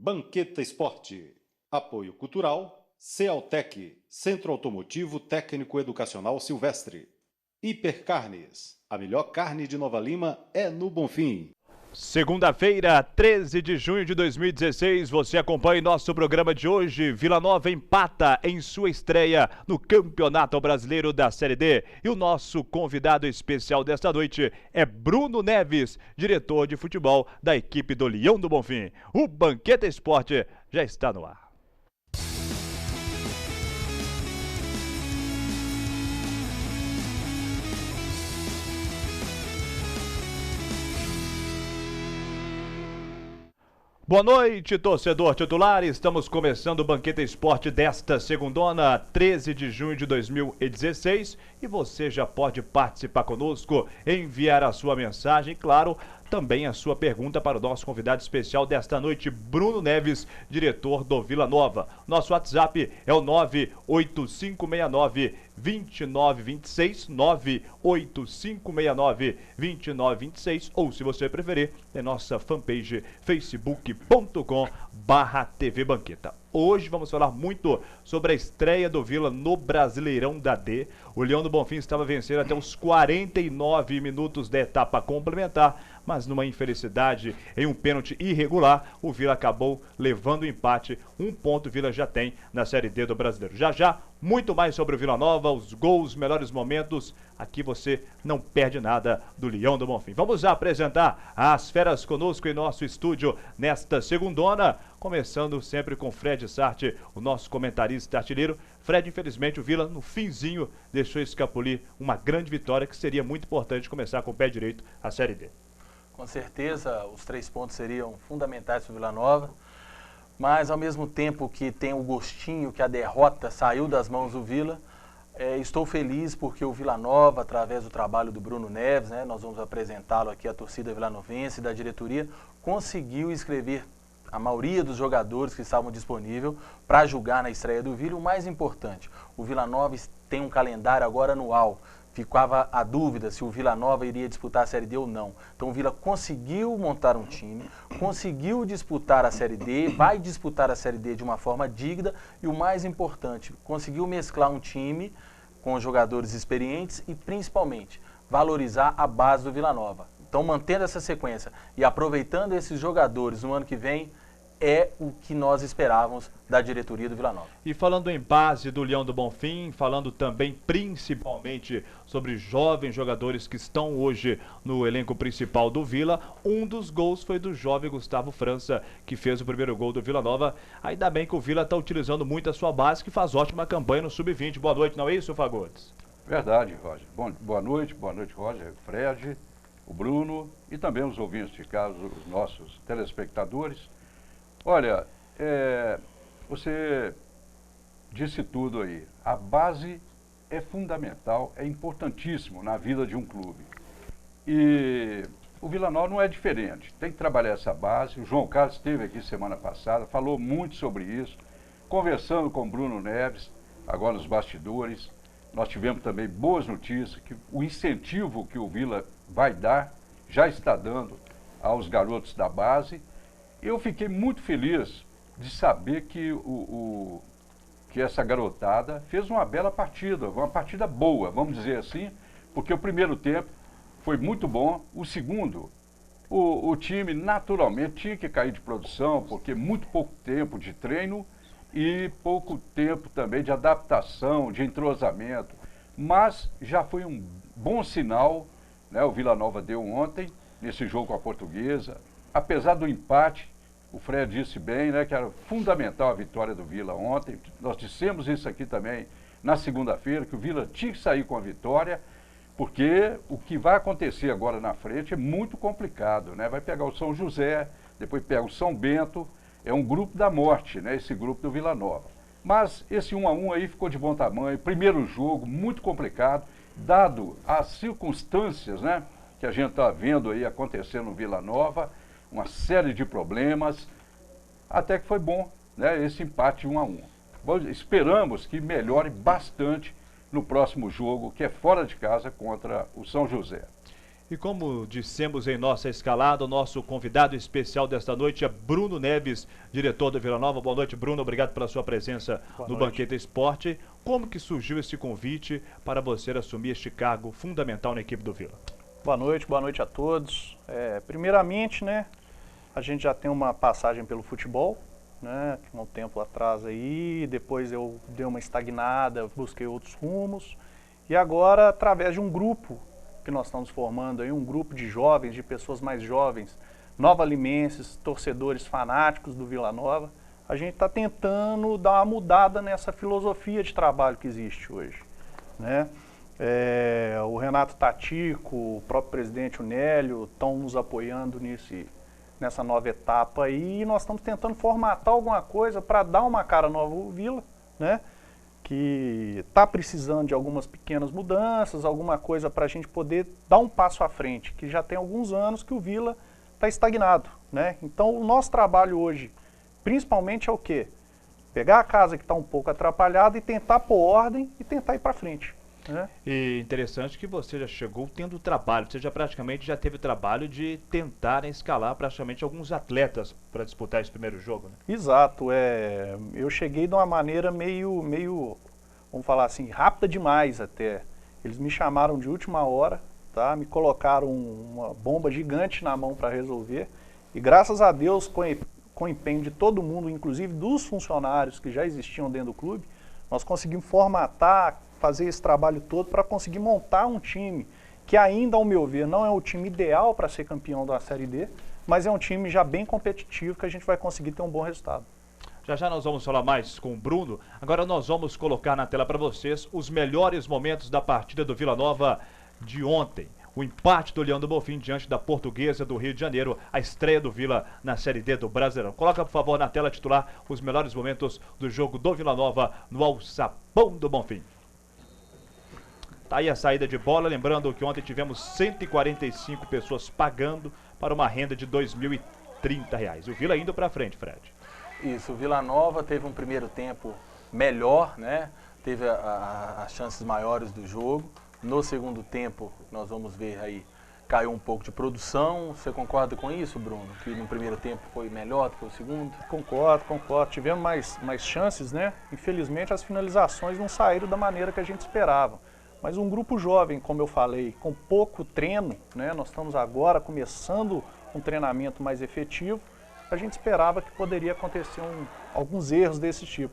Banqueta Esporte. Apoio Cultural. Cealtec, Centro Automotivo Técnico Educacional Silvestre. Hipercarnes. A melhor carne de Nova Lima é no Bonfim. Segunda-feira, 13 de junho de 2016, você acompanha nosso programa de hoje. Vila Nova empata em sua estreia no Campeonato Brasileiro da Série D. E o nosso convidado especial desta noite é Bruno Neves, diretor de futebol da equipe do Leão do Bonfim. O Banqueta Esporte já está no ar. Boa noite, torcedor titular. Estamos começando o Banqueta Esporte desta segundona, 13 de junho de 2016. E você já pode participar conosco, enviar a sua mensagem, claro, também a sua pergunta para o nosso convidado especial desta noite, Bruno Neves, diretor do Vila Nova. Nosso WhatsApp é o 98569-2926, 98569-2926, ou se você preferir, é nossa fanpage facebook.com/TV Banqueta. Hoje vamos falar muito sobre a estreia do Vila no Brasileirão da D. O Leão do Bonfim estava vencendo até os 49 minutos da etapa complementar, mas numa infelicidade, em um pênalti irregular, o Vila acabou levando o empate. Um ponto o Vila já tem na Série D do Brasileiro. Já, muito mais sobre o Vila Nova, os gols, melhores momentos. Aqui você não perde nada do Leão do Bonfim. Vamos apresentar as feras conosco em nosso estúdio nesta segundona, começando sempre com Fred Sarti, o nosso comentarista artilheiro. Fred, infelizmente, o Vila, no finzinho, deixou escapulir uma grande vitória que seria muito importante começar com o pé direito a Série D. Com certeza, os 3 pontos seriam fundamentais para o Vila Nova, mas ao mesmo tempo que tem o gostinho que a derrota saiu das mãos do Vila, estou feliz porque o Vila Nova, através do trabalho do Bruno Neves, nós vamos apresentá-lo aqui, a torcida vilanovense, da diretoria, conseguiu inscrever a maioria dos jogadores que estavam disponíveis para jogar na estreia do Vila. O mais importante, o Vila Nova tem um calendário agora anual. Ficava a dúvida se o Vila Nova iria disputar a Série D ou não. Então o Vila conseguiu montar um time, conseguiu disputar a Série D, vai disputar a Série D de uma forma digna e o mais importante, conseguiu mesclar um time com jogadores experientes e principalmente valorizar a base do Vila Nova. Então mantendo essa sequência e aproveitando esses jogadores no ano que vem, é o que nós esperávamos da diretoria do Vila Nova. E falando em base do Leão do Bonfim, falando também principalmente sobre jovens jogadores que estão hoje no elenco principal do Vila, um dos gols foi do jovem Gustavo França, que fez o primeiro gol do Vila Nova. Ainda bem que o Vila está utilizando muito a sua base, que faz ótima campanha no Sub-20. Boa noite, não é isso, Fagundes? Verdade, Roger. Boa noite, Roger, Fred, o Bruno e também os ouvintes de casa, os nossos telespectadores. Olha, você disse tudo aí. A base é fundamental, é importantíssimo na vida de um clube. E o Vila Nova não é diferente. Tem que trabalhar essa base. O João Carlos esteve aqui semana passada, falou muito sobre isso, conversando com o Bruno Neves, agora nos bastidores. Nós tivemos também boas notícias, que o incentivo que o Vila vai dar, já está dando aos garotos da base. Eu fiquei muito feliz de saber que, que essa garotada fez uma bela partida, uma partida boa, vamos dizer assim, porque o primeiro tempo foi muito bom, o segundo, o time naturalmente tinha que cair de produção, porque muito pouco tempo de treino e pouco tempo também de adaptação, de entrosamento, mas já foi um bom sinal, né? O Vila Nova deu ontem, nesse jogo com a Portuguesa. Apesar do empate, o Fred disse bem, né, que era fundamental a vitória do Vila ontem. Nós dissemos isso aqui também na segunda-feira, que o Vila tinha que sair com a vitória, porque o que vai acontecer agora na frente é muito complicado, né? Vai pegar o São José, depois pega o São Bento, é um grupo da morte, né, esse grupo do Vila Nova. Mas esse 1-1 aí ficou de bom tamanho, primeiro jogo, muito complicado, dado as circunstâncias, né, que a gente está vendo aí acontecendo no Vila Nova, uma série de problemas, até que foi bom, né, esse empate 1-1. Esperamos que melhore bastante no próximo jogo, que é fora de casa contra o São José. E como dissemos em nossa escalada, o nosso convidado especial desta noite é Bruno Neves, diretor do Vila Nova. Boa noite, Bruno. Obrigado pela sua presença no Banquete Esporte. Como que surgiu esse convite para você assumir este cargo fundamental na equipe do Vila? Boa noite a todos. Primeiramente, né, a gente já tem uma passagem pelo futebol, né, um tempo atrás aí, depois eu dei uma estagnada, busquei outros rumos, e agora, através de um grupo que nós estamos formando aí, um grupo de jovens, de pessoas mais jovens, nova-limenses, torcedores fanáticos do Vila Nova, a gente está tentando dar uma mudada nessa filosofia de trabalho que existe hoje, né? O Renato Tatico, o próprio presidente, o Nélio, estão nos apoiando nessa nova etapa aí, e nós estamos tentando formatar alguma coisa para dar uma cara nova ao Vila, né? Que está precisando de algumas pequenas mudanças, alguma coisa para a gente poder dar um passo à frente, que já tem alguns anos que o Vila está estagnado, né? Então o nosso trabalho hoje, principalmente é o quê? Pegar a casa que está um pouco atrapalhada e tentar pôr ordem e tentar ir para frente. E interessante que você já chegou tendo trabalho, você já praticamente já teve trabalho de tentar escalar praticamente alguns atletas para disputar esse primeiro jogo, né? Exato, eu cheguei de uma maneira meio, vamos falar assim, rápida demais até. Eles me chamaram de última hora, tá? Me colocaram uma bomba gigante na mão para resolver, e graças a Deus, com o empenho de todo mundo, inclusive dos funcionários que já existiam dentro do clube, nós conseguimos formatar, fazer esse trabalho todo para conseguir montar um time que ainda, ao meu ver, não é o time ideal para ser campeão da Série D, mas é um time já bem competitivo que a gente vai conseguir ter um bom resultado. Já já nós vamos falar mais com o Bruno. Agora nós vamos colocar na tela para vocês os melhores momentos da partida do Vila Nova de ontem. O empate do Leão do Bonfim diante da Portuguesa do Rio de Janeiro, a estreia do Vila na Série D do Brasileirão. Coloca, por favor, na tela titular os melhores momentos do jogo do Vila Nova no Alçapão do Bonfim. Tá aí a saída de bola, lembrando que ontem tivemos 145 pessoas pagando para uma renda de R$ 2.030. O Vila indo para frente, Fred. Isso, o Vila Nova teve um primeiro tempo melhor, né? Teve as chances maiores do jogo. No segundo tempo, nós vamos ver aí, caiu um pouco de produção. Você concorda com isso, Bruno? Que no primeiro tempo foi melhor do que o segundo? Concordo. Tivemos mais chances, né? Infelizmente as finalizações não saíram da maneira que a gente esperava. Mas um grupo jovem, como eu falei, com pouco treino, né? Nós estamos agora começando um treinamento mais efetivo. A gente esperava que poderia acontecer alguns erros desse tipo.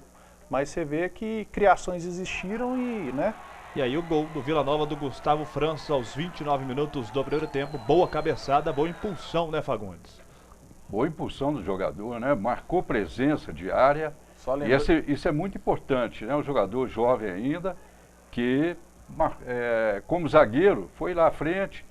Mas você vê que criações existiram e, né? E aí o gol do Vila Nova do Gustavo França aos 29 minutos do primeiro tempo. Boa cabeçada, boa impulsão, né, Fagundes? Boa impulsão do jogador, né? Marcou presença de área. E isso é muito importante, né? O jogador jovem ainda, que como zagueiro foi lá à frente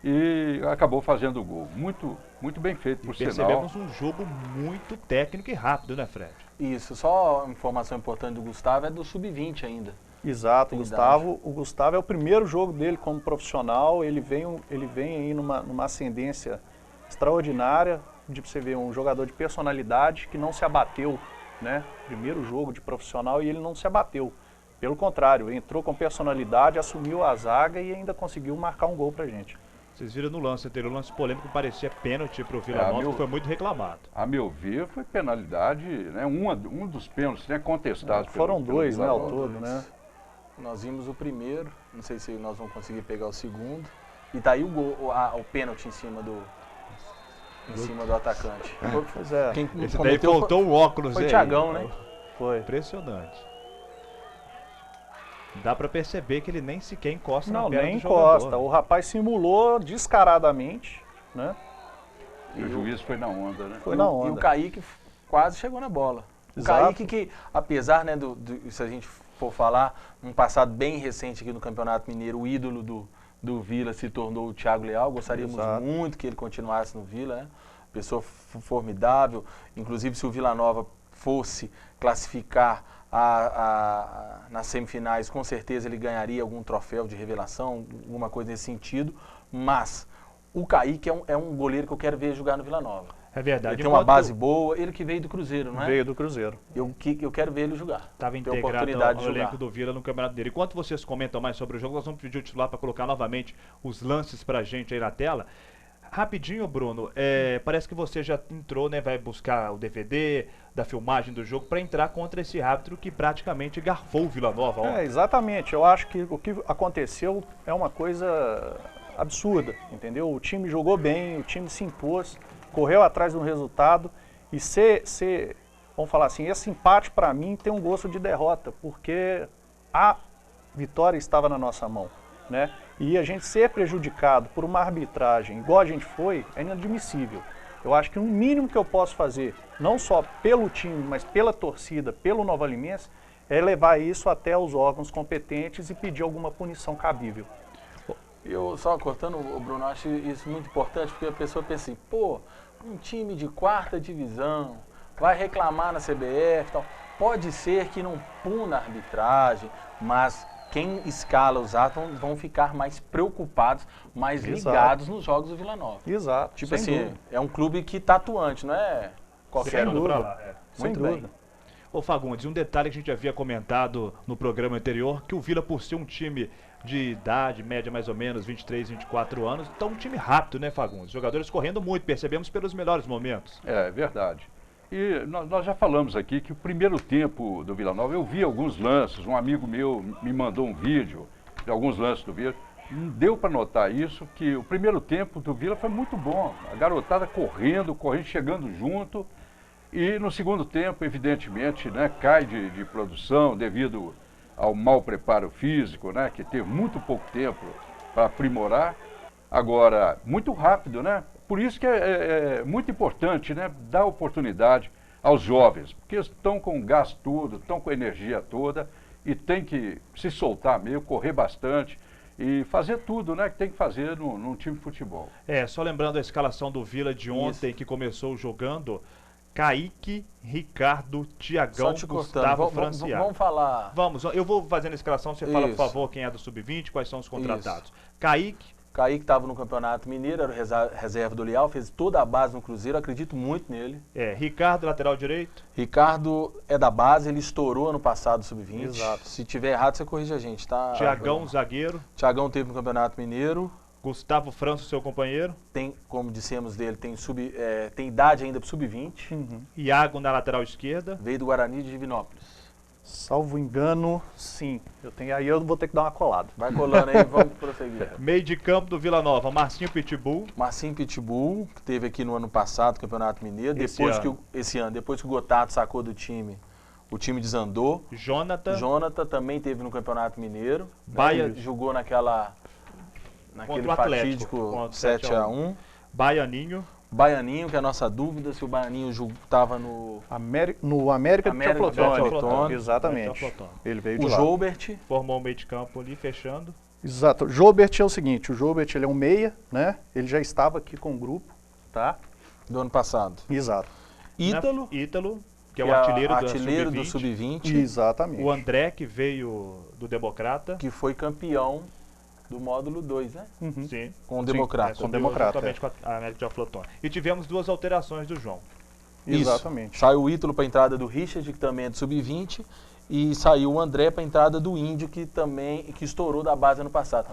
e acabou fazendo o gol. Muito bem feito, por sinal. Percebemos um jogo muito técnico e rápido, né, Fred? Isso, só uma informação importante do Gustavo é do Sub-20 ainda. Exato, o Gustavo é o primeiro jogo dele como profissional, ele vem aí numa ascendência extraordinária, de você ver um jogador de personalidade que não se abateu, né? Primeiro jogo de profissional e ele não se abateu. Pelo contrário, entrou com personalidade, assumiu a zaga e ainda conseguiu marcar um gol pra gente. Vocês viram no lance anterior, o lance polêmico parecia pênalti pro Vila Nova, que foi muito reclamado. A meu ver, foi penalidade, né? Um dos pênaltis, né, contestados. Foram dois, né, ao todo, né? Nós vimos o primeiro, não sei se nós vamos conseguir pegar o segundo. E tá aí o pênalti em cima do atacante. Pois é. Quem esse daí faltou o óculos aí. Foi o Thiagão, né? Foi. Impressionante. Dá pra perceber que ele nem sequer encosta na perna do jogador. Não, nem encosta. O rapaz simulou descaradamente, né? E o juiz foi na onda, né? Foi na onda. E o Kaique quase chegou na bola. O Kaique que, apesar, né, se a gente for falar, um passado bem recente aqui no Campeonato Mineiro, o ídolo do Vila se tornou o Thiago Leal. Gostaríamos muito que ele continuasse no Vila, né? Pessoa formidável. Inclusive, se o Vila Nova fosse classificar nas semifinais, com certeza ele ganharia algum troféu de revelação, alguma coisa nesse sentido. Mas o Kaique é um goleiro que eu quero ver jogar no Vila Nova. É verdade. Ele tem uma base boa, ele que veio do Cruzeiro, não é? Veio do Cruzeiro. Eu quero ver ele jogar. Estava Ter integrado oportunidade ao de jogar. elenco do Vila no Campeonato dele. Enquanto vocês comentam mais sobre o jogo, nós vamos pedir o titular para colocar novamente os lances para a gente aí na tela. Rapidinho, Bruno, parece que você já entrou, né? Vai buscar o DVD da filmagem do jogo para entrar contra esse árbitro que praticamente garfou o Vila Nova ontem. Exatamente. Eu acho que o que aconteceu é uma coisa absurda, entendeu? O time jogou bem, o time se impôs, correu atrás do resultado e vamos falar assim, esse empate para mim tem um gosto de derrota, porque a vitória estava na nossa mão, né? E a gente ser prejudicado por uma arbitragem igual a gente foi, é inadmissível. Eu acho que o mínimo que eu posso fazer, não só pelo time, mas pela torcida, pelo Nova Limense, é levar isso até os órgãos competentes e pedir alguma punição cabível. Eu só cortando, Bruno, acho isso muito importante, porque a pessoa pensa assim, pô, um time de 4ª divisão vai reclamar na CBF e tal. Pode ser que não puna a arbitragem, mas quem escala os atos vão ficar mais preocupados, mais ligados nos jogos do Vila Nova. Exato. Tipo assim, é um clube que tá atuante, não é qualquer um. Pra lá, Muito bem. Ô Fagundes, um detalhe que a gente havia comentado no programa anterior, que o Vila, por ser um time de idade média mais ou menos, 23, 24 anos, tá um time rápido, né, Fagundes? Jogadores correndo muito, percebemos pelos melhores momentos. É verdade. E nós já falamos aqui que o primeiro tempo do Vila Nova, eu vi alguns lances, um amigo meu me mandou um vídeo de alguns lances do Vila. Não deu para notar isso, que o primeiro tempo do Vila foi muito bom. A garotada correndo, chegando junto. E no segundo tempo, evidentemente, né, cai de produção devido ao mau preparo físico, né, que teve muito pouco tempo para aprimorar. Agora, muito rápido, né? Por isso que é muito importante, né, dar oportunidade aos jovens, porque eles estão com o gás todo, estão com a energia toda e tem que se soltar meio, correr bastante e fazer tudo, né, que tem que fazer num time de futebol. Só lembrando a escalação do Vila de ontem, que começou jogando: Kaique, Ricardo, Tiagão, Gustavo, Franciago. Vamos falar... Vamos, eu vou fazendo a escalação, você fala, por favor, quem é do Sub-20, quais são os contratados. Kaique estava no Campeonato Mineiro, era o reserva do Leal, fez toda a base no Cruzeiro, acredito muito nele. Ricardo, lateral direito. Ricardo é da base, ele estourou ano passado Sub-20. Exato. Se tiver errado, você corrige a gente, tá? Tiagão, zagueiro. Tiagão teve no Campeonato Mineiro. Gustavo França, seu companheiro. Tem, como dissemos dele, tem idade ainda para Sub-20. Uhum. Iago na lateral esquerda. Veio do Guarani de Divinópolis. Salvo engano, sim. Aí eu vou ter que dar uma colada. Vai colando aí, vamos prosseguir. Meio de campo do Vila Nova: Marcinho Pitbull. Marcinho Pitbull, que teve aqui no ano passado, Campeonato Mineiro. Esse ano, depois que o Gotardo sacou do time, o time desandou. Jonathan também teve no Campeonato Mineiro. Baia... Jogou naquele fatídico 7-1. Baianinho, que é a nossa dúvida, se o Baianinho estava no América de Teoflotone. Exatamente. Ele veio de lá. O Joubert formou o meio de campo ali, fechando. Exato. O Joubert é o seguinte, o Joubert ele é um meia, né? Ele já estava aqui com o grupo, tá? Do ano passado. Exato. Ítalo, que é o artilheiro do Sub-20. Exatamente. O André, que veio do Democrata. Que foi campeão do módulo 2, né? Uhum. Sim. Com o Democrata. Com a América de Teoflotone. E tivemos 2 alterações do João. Exatamente. Saiu o Ítalo para a entrada do Richard, que também é do Sub-20, e saiu o André para a entrada do Índio, que estourou da base ano passado.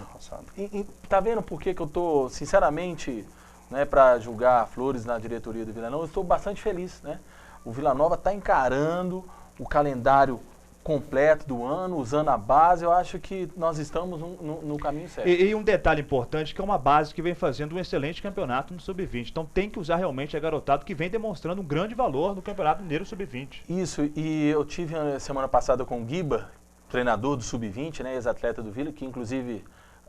Tá vendo por que eu tô, sinceramente, né, para julgar flores na diretoria do Vila Nova, eu estou bastante feliz, né? O Vila Nova está encarando o calendário completo do ano, usando a base. Eu acho que nós estamos no caminho certo. E um detalhe importante, que é uma base que vem fazendo um excelente campeonato no Sub-20. Então tem que usar realmente a garotada que vem demonstrando um grande valor no Campeonato Mineiro Sub-20. Isso, e eu tive semana passada com o Guiba, treinador do Sub-20, né, ex-atleta do Vila, que inclusive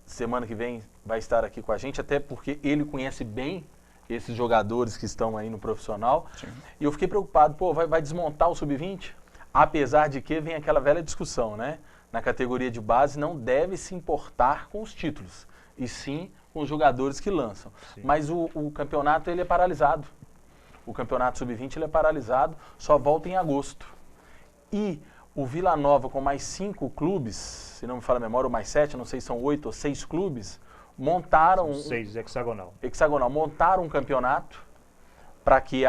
semana que vem vai estar aqui com a gente, até porque ele conhece bem esses jogadores que estão aí no profissional. Sim. E eu fiquei preocupado, vai desmontar o Sub-20? Apesar de que vem aquela velha discussão, né? Na categoria de base não deve se importar com os títulos, e sim com os jogadores que lançam. Sim. Mas o campeonato ele é paralisado. O campeonato Sub-20 ele é paralisado, só volta em agosto. E o Vila Nova, com mais 5 clubes, se não me falha a memória, ou mais 7, não sei se são 8 ou 6 clubes, montaram... 6, hexagonal. Montaram um campeonato para que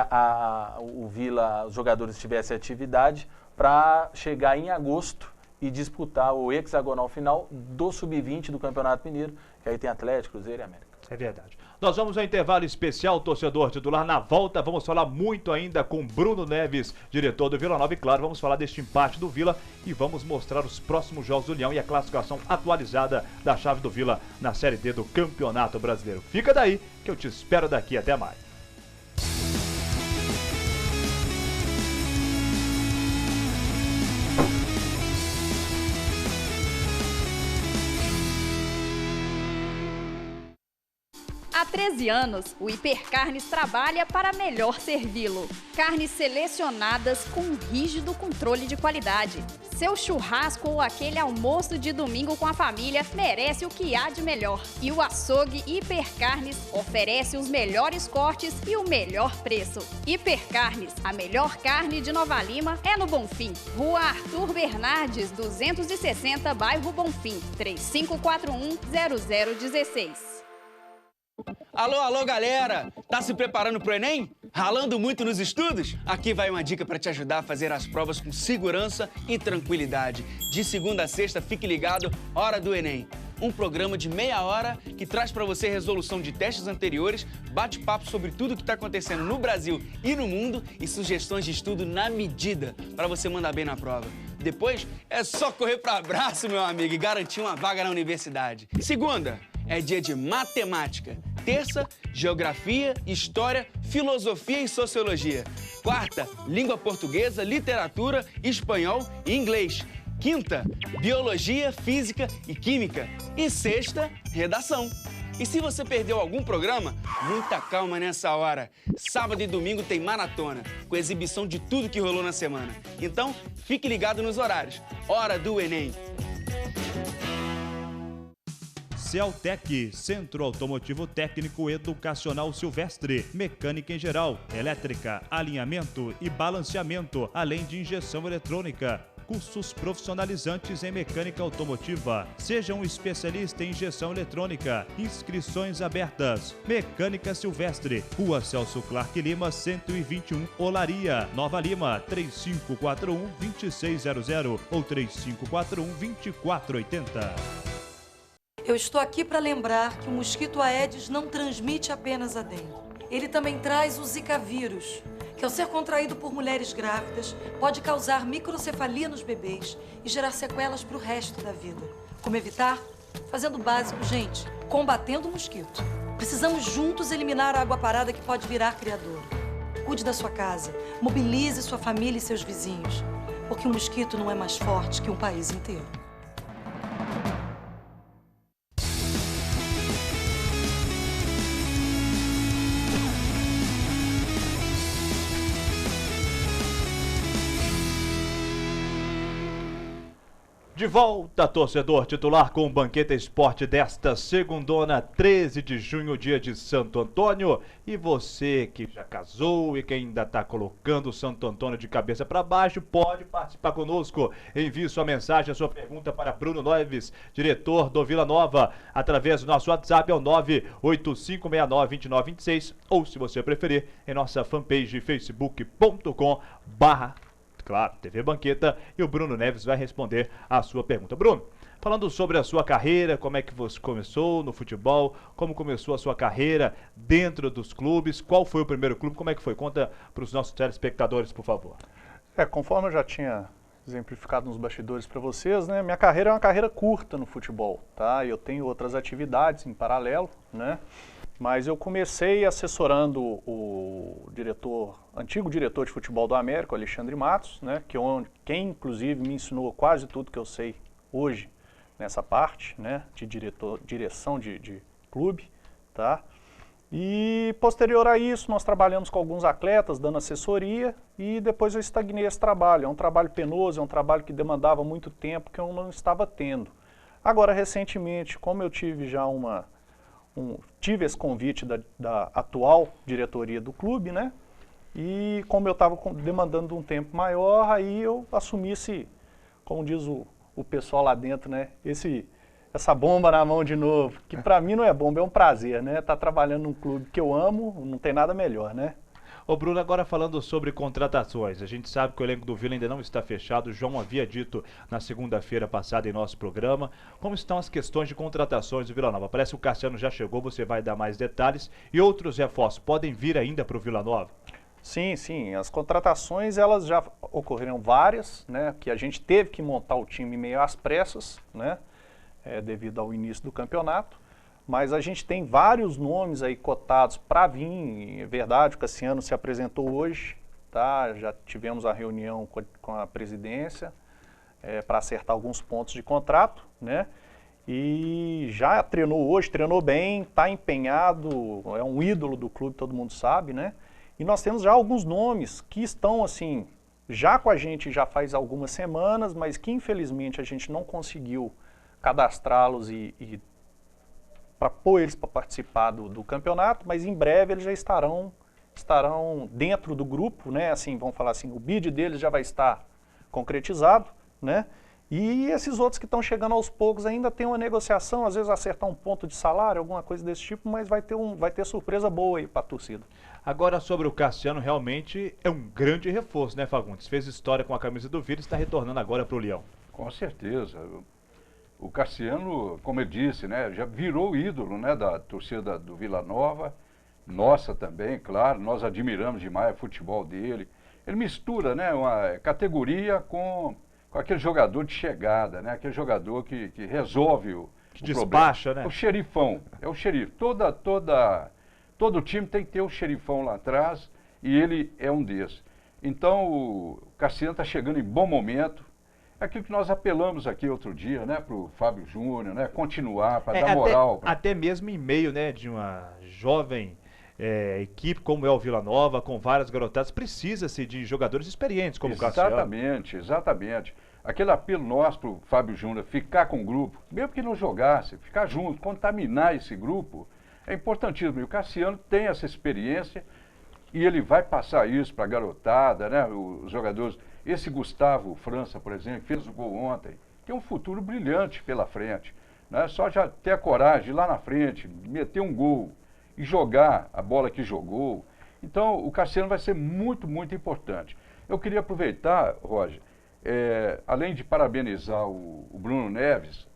o Vila, os jogadores tivessem atividade, para chegar em agosto e disputar o hexagonal final do Sub-20 do Campeonato Mineiro, que aí tem Atlético, Cruzeiro e América. É verdade. Nós vamos ao intervalo especial, torcedor titular. Na volta, vamos falar muito ainda com Bruno Neves, diretor do Vila Nova. E claro, vamos falar deste empate do Vila e vamos mostrar os próximos jogos do União e a classificação atualizada da chave do Vila na Série D do Campeonato Brasileiro. Fica daí que eu te espero daqui. Até mais. Há 13 anos, o Hipercarnes trabalha para melhor servi-lo. Carnes selecionadas com um rígido controle de qualidade. Seu churrasco ou aquele almoço de domingo com a família merece o que há de melhor. E o açougue Hipercarnes oferece os melhores cortes e o melhor preço. Hipercarnes, a melhor carne de Nova Lima é no Bonfim. Rua Arthur Bernardes, 260, bairro Bonfim, 3541-0016. Alô, galera! Tá se preparando pro Enem? Ralando muito nos estudos? Aqui vai uma dica para te ajudar a fazer as provas com segurança e tranquilidade. De segunda a sexta, fique ligado, Hora do Enem. Um programa de meia hora que traz para você resolução de testes anteriores, bate-papo sobre tudo que está acontecendo no Brasil e no mundo e sugestões de estudo na medida para você mandar bem na prova. Depois é só correr para abraço, meu amigo, e garantir uma vaga na universidade. Segunda é dia de matemática. Terça, geografia, história, filosofia e sociologia. Quarta, língua portuguesa, literatura, espanhol e inglês. Quinta, biologia, física e química. E sexta, redação. E se você perdeu algum programa, muita calma nessa hora. Sábado e domingo tem maratona, com exibição de tudo que rolou na semana. Então, fique ligado nos horários. Hora do Enem. Celtec, Centro Automotivo Técnico Educacional Silvestre, mecânica em geral, elétrica, alinhamento e balanceamento, além de injeção eletrônica. Cursos profissionalizantes em mecânica automotiva. Seja um especialista em injeção eletrônica. Inscrições abertas. Mecânica Silvestre, Rua Celso Clark Lima, 121, Olaria, Nova Lima, 3541-2600 ou 3541-2480. Eu estou aqui para lembrar que o mosquito Aedes não transmite apenas a dengue. Ele também traz o Zika vírus, que ao ser contraído por mulheres grávidas, pode causar microcefalia nos bebês e gerar sequelas para o resto da vida. Como evitar? Fazendo o básico, gente, combatendo o mosquito. Precisamos juntos eliminar a água parada que pode virar criador. Cuide da sua casa, mobilize sua família e seus vizinhos, porque o mosquito não é mais forte que um país inteiro. De volta, torcedor titular, com o Banqueta Esporte desta segundona, 13 de junho, dia de Santo Antônio. E você que já casou e que ainda está colocando o Santo Antônio de cabeça para baixo, pode participar conosco. Envie sua mensagem, a sua pergunta para Bruno Neves, diretor do Vila Nova, através do nosso WhatsApp, é o 985692926, ou se você preferir, em nossa fanpage facebook.com/, claro, TV Banqueta, e o Bruno Neves vai responder a sua pergunta. Bruno, falando sobre a sua carreira, como é que você começou no futebol, como começou a sua carreira dentro dos clubes, qual foi o primeiro clube, como é que foi? Conta para os nossos telespectadores, por favor. Conforme eu já tinha exemplificado nos bastidores para vocês, né, minha carreira é uma carreira curta no futebol, tá? Eu tenho outras atividades em paralelo, né? Mas eu comecei assessorando o antigo diretor de futebol do América, o Alexandre Matos, né, quem inclusive me ensinou quase tudo que eu sei hoje nessa parte, né, de direção de clube, tá? E posterior a isso nós trabalhamos com alguns atletas, dando assessoria, e depois eu estagnei esse trabalho. É um trabalho penoso, é um trabalho que demandava muito tempo que eu não estava tendo. Agora, recentemente, como eu tive já tive esse convite da atual diretoria do clube, né? E como eu estava demandando um tempo maior, aí eu assumi como diz o pessoal lá dentro, né? Essa bomba na mão de novo, que para mim não é bomba, é um prazer, né? Estar trabalhando num clube que eu amo, não tem nada melhor, né? Ô Bruno, agora falando sobre contratações, a gente sabe que o elenco do Vila ainda não está fechado, o João havia dito na segunda-feira passada em nosso programa. Como estão as questões de contratações do Vila Nova? Parece que o Cassiano já chegou, você vai dar mais detalhes. E outros reforços podem vir ainda para o Vila Nova? Sim, sim, as contratações elas já ocorreram várias, né, que a gente teve que montar o time meio às pressas, né, devido ao início do campeonato. Mas a gente tem vários nomes aí cotados para vir, é verdade, o Cassiano se apresentou hoje, tá? Já tivemos a reunião com a presidência para acertar alguns pontos de contrato, né? E já treinou hoje, treinou bem, está empenhado, é um ídolo do clube, todo mundo sabe, né? E nós temos já alguns nomes que estão assim, já com a gente já faz algumas semanas, mas que infelizmente a gente não conseguiu cadastrá-los e para pôr eles para participar do campeonato, mas em breve eles já estarão dentro do grupo, né? Assim, vamos falar assim, o bid deles já vai estar concretizado, né? E esses outros que estão chegando aos poucos ainda tem uma negociação, às vezes acertar um ponto de salário, alguma coisa desse tipo, mas vai ter surpresa boa aí para a torcida. Agora sobre o Cassiano, realmente é um grande reforço, né, Fagundes? Fez história com a camisa do Vila e está retornando agora para o Leão. Com certeza. O Cassiano, como eu disse, né, já virou ídolo, né, da torcida do Vila Nova, nossa também, claro, nós admiramos demais o futebol dele. Ele mistura, né, uma categoria com aquele jogador de chegada, né, aquele jogador que resolve o despacha, problema. Né? O xerifão, é o xerife. Todo time tem que ter o xerifão lá atrás e ele é um desses. Então o Cassiano está chegando em bom momento. É aquilo que nós apelamos aqui outro dia, né, para o Fábio Júnior, né, continuar, para dar moral. Até mesmo em meio, né, de uma jovem equipe como é o Vila Nova, com várias garotadas, precisa-se de jogadores experientes como o Cassiano. Exatamente. Aquele apelo nosso para o Fábio Júnior ficar com o grupo, mesmo que não jogasse, ficar junto, contaminar esse grupo, é importantíssimo. E o Cassiano tem essa experiência e ele vai passar isso para a garotada, né, os jogadores. Esse Gustavo França, por exemplo, fez o gol ontem, tem um futuro brilhante pela frente. Né? Só já ter a coragem de ir lá na frente, meter um gol e jogar a bola que jogou. Então, o Cassiano vai ser muito, muito importante. Eu queria aproveitar, Roger, além de parabenizar o Bruno Neves,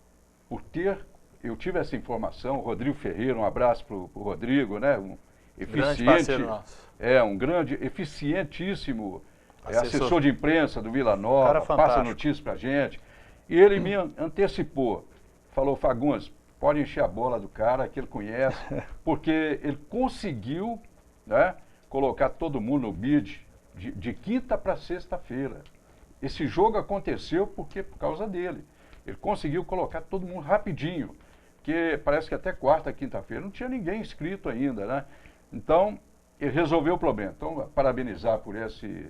eu tive essa informação, o Rodrigo Ferreira, um abraço para o Rodrigo, né? Um eficiente, grande parceiro nosso. Um grande, eficientíssimo assessor de imprensa do Vila Nova, passa notícias pra gente. E ele me antecipou, falou, Fagundes, pode encher a bola do cara que ele conhece, porque ele conseguiu, né, colocar todo mundo no bid de quinta para sexta-feira. Esse jogo aconteceu por causa dele. Ele conseguiu colocar todo mundo rapidinho, porque parece que até quarta, quinta-feira não tinha ninguém inscrito ainda, né? Então, ele resolveu o problema. Então, parabenizar por esse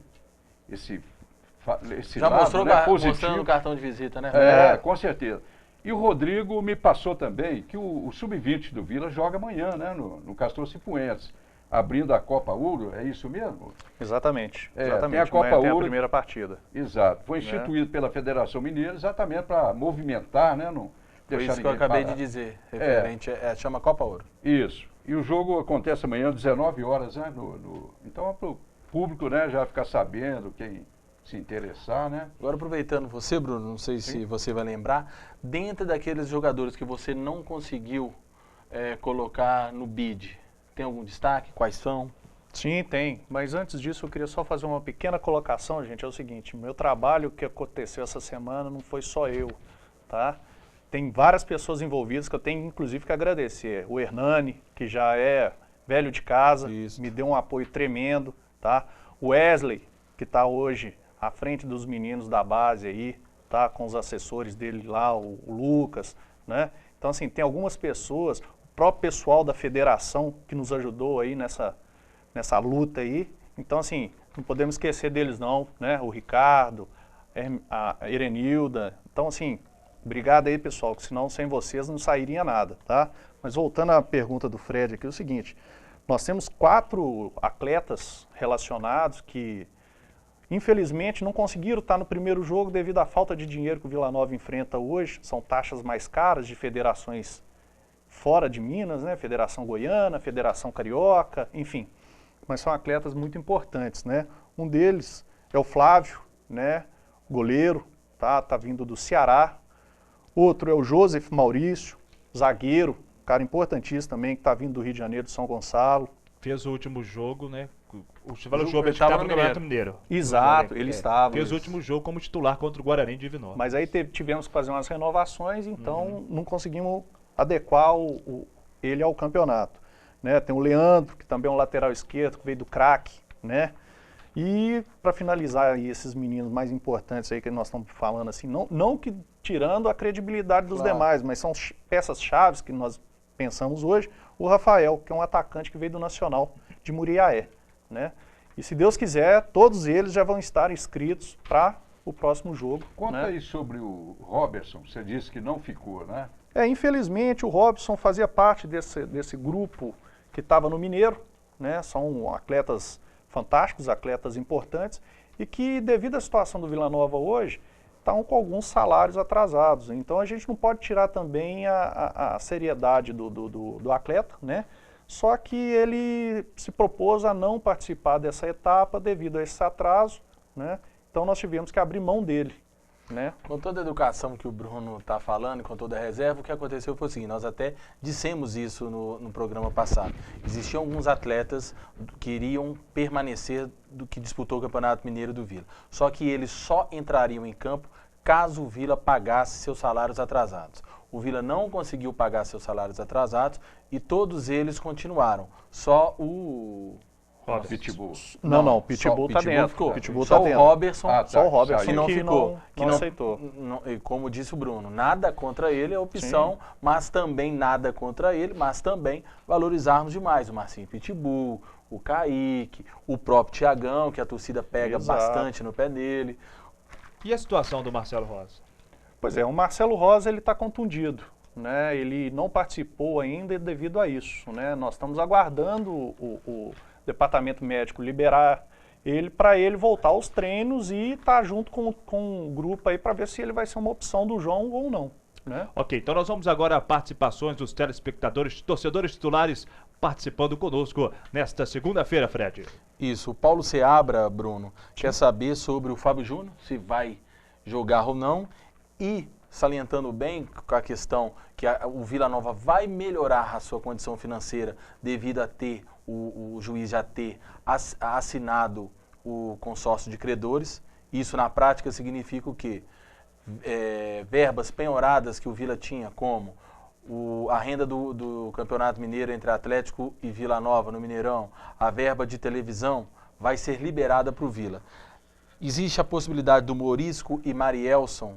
já lado, mostrou, né, positivo. mostrando o cartão de visita, né? Com certeza. E o Rodrigo me passou também que o Sub-20 do Vila joga amanhã, né, no Castor Cifuentes, abrindo a Copa Ouro, é isso mesmo? Exatamente. Tem a Copa Ouro. Tem a primeira partida. Exato. Foi instituído pela Federação Mineira exatamente para movimentar, né? Não Foi isso que eu acabei de dizer, referente, chama Copa Ouro. Isso. E o jogo acontece amanhã às 19 horas, né? Então é para o público, né, já ficar sabendo, quem se interessar, né? Agora aproveitando você, Bruno, não sei se você vai lembrar, dentro daqueles jogadores que você não conseguiu colocar no bid, tem algum destaque? Quais são? Sim, tem. Mas antes disso eu queria só fazer uma pequena colocação, gente. É o seguinte, meu trabalho que aconteceu essa semana não foi só eu, tá? Tem várias pessoas envolvidas que eu tenho inclusive que agradecer. O Hernani, que já é velho de casa, me deu um apoio tremendo, tá? O Wesley, que está hoje à frente dos meninos da base aí, tá? Com os assessores dele lá, o Lucas, né? Então, assim, tem algumas pessoas, o próprio pessoal da federação que nos ajudou aí nessa luta aí. Então, assim, não podemos esquecer deles não, né? O Ricardo, a Erenilda. Então, assim, obrigado aí, pessoal, que senão sem vocês não sairia nada, tá? Mas voltando à pergunta do Fred aqui, é o seguinte, nós temos 4 atletas relacionados que, infelizmente, não conseguiram estar no primeiro jogo devido à falta de dinheiro que o Vila Nova enfrenta hoje. São taxas mais caras de federações fora de Minas, né? Federação Goiana, Federação Carioca, enfim. mas são atletas muito importantes, né? Um deles é o Flávio, né? Goleiro, tá vindo do Ceará. Outro é o Joseph Maurício, zagueiro, cara importantíssimo também, que está vindo do Rio de Janeiro, de São Gonçalo. Fez o último jogo, né? O Chivalo Ele Chopp estava estava no no Campeonato Mineiro. Exato, ele estava. Fez o último jogo como titular contra o Guarani de Divinópolis. Mas aí tivemos que fazer umas renovações, então não conseguimos adequar ele ao campeonato. Né? Tem o Leandro, que também é um lateral esquerdo, que veio do craque, né? E para finalizar aí esses meninos mais importantes aí que nós estamos falando assim, não que tirando a credibilidade dos demais, mas são peças-chave que nós pensamos hoje, o Rafael, que é um atacante que veio do Nacional de Muriaé, né? E se Deus quiser, todos eles já vão estar inscritos para o próximo jogo. Conta né? aí sobre o Robertson, você disse que não ficou, né? Infelizmente o Robson fazia parte desse grupo que estava no Mineiro, né? São atletas fantásticos, atletas importantes, e que devido à situação do Vila Nova hoje, estão com alguns salários atrasados. Então a gente não pode tirar também a seriedade do atleta, né? Só que ele se propôs a não participar dessa etapa devido a esse atraso, né? Então nós tivemos que abrir mão dele, né? Com toda a educação que o Bruno está falando, com toda a reserva, o que aconteceu foi o seguinte, nós até dissemos isso no programa passado. Existiam alguns atletas que iriam permanecer do que disputou o Campeonato Mineiro do Vila. Só que eles só entrariam em campo caso o Vila pagasse seus salários atrasados. O Vila não conseguiu pagar seus salários atrasados e todos eles continuaram. Só o... Pitbull. Não, o Pitbull está dentro. Ficou. Pitbull Só tá o dentro. Robertson, Só o Robertson que não ficou. Que não aceitou. E como disse o Bruno, nada contra ele é opção, mas também nada contra ele, mas também valorizarmos demais o Marcinho Pitbull, o Kaique, o próprio Thiagão, que a torcida pega bastante no pé dele. E a situação do Marcelo Rosa? Pois é, o Marcelo Rosa ele está contundido, né? Ele não participou ainda devido a isso, né? Nós estamos aguardando o departamento médico liberar ele para ele voltar aos treinos e estar junto com o grupo aí para ver se ele vai ser uma opção do João ou não, né? Ok, então nós vamos agora a participações dos telespectadores, torcedores titulares participando conosco nesta segunda-feira, Fred. Isso, o Paulo Seabra, Bruno, quer saber sobre o Fábio Júnior, se vai jogar ou não, e salientando bem com a questão que o Vila Nova vai melhorar a sua condição financeira devido a ter o juiz já ter assinado o consórcio de credores. Isso na prática significa o quê? Verbas penhoradas que o Vila tinha, como a renda do Campeonato Mineiro entre Atlético e Vila Nova no Mineirão, a verba de televisão vai ser liberada para o Vila. Existe a possibilidade do Morisco e Marielson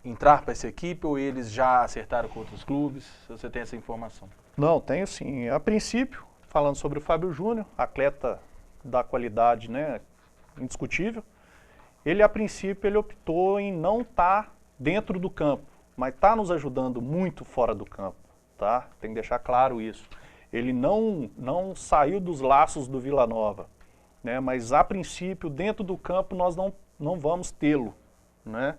entrar para essa equipe ou eles já acertaram com outros clubes? Se você tem essa informação. Não, tenho sim. A princípio, falando sobre o Fábio Júnior, atleta da qualidade, né, indiscutível, ele a princípio ele optou em não estar dentro do campo, mas está nos ajudando muito fora do campo, tá? Tem que deixar claro isso. Ele não saiu dos laços do Vila Nova, né, mas a princípio dentro do campo nós não vamos tê-lo, né?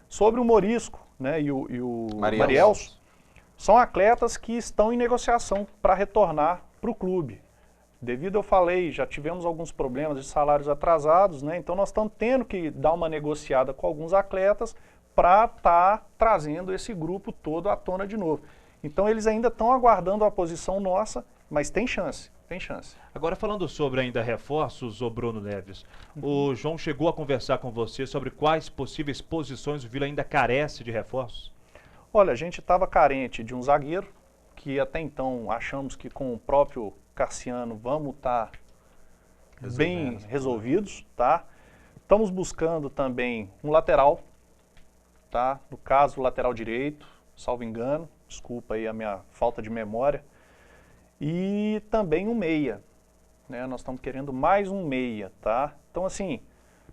Sobre o Morisco, né, e o Marielson, são atletas que estão em negociação para retornar para o clube. Devido, eu falei, já tivemos alguns problemas de salários atrasados, né, então nós estamos tendo que dar uma negociada com alguns atletas para estar trazendo esse grupo todo à tona de novo. Então eles ainda estão aguardando a posição nossa, mas tem chance. Tem chance. Agora, falando sobre ainda reforços, ô Bruno Neves, o João chegou a conversar com você sobre quais possíveis posições o Vila ainda carece de reforços? Olha, a gente estava carente de um zagueiro, que até então achamos que com o próprio Cassiano vamos estar bem resolvidos, tá? Estamos buscando também um lateral, tá? No caso, o lateral direito, salvo engano, desculpa aí a minha falta de memória. E também um meia, né? Nós estamos querendo mais um meia, tá? Então, assim,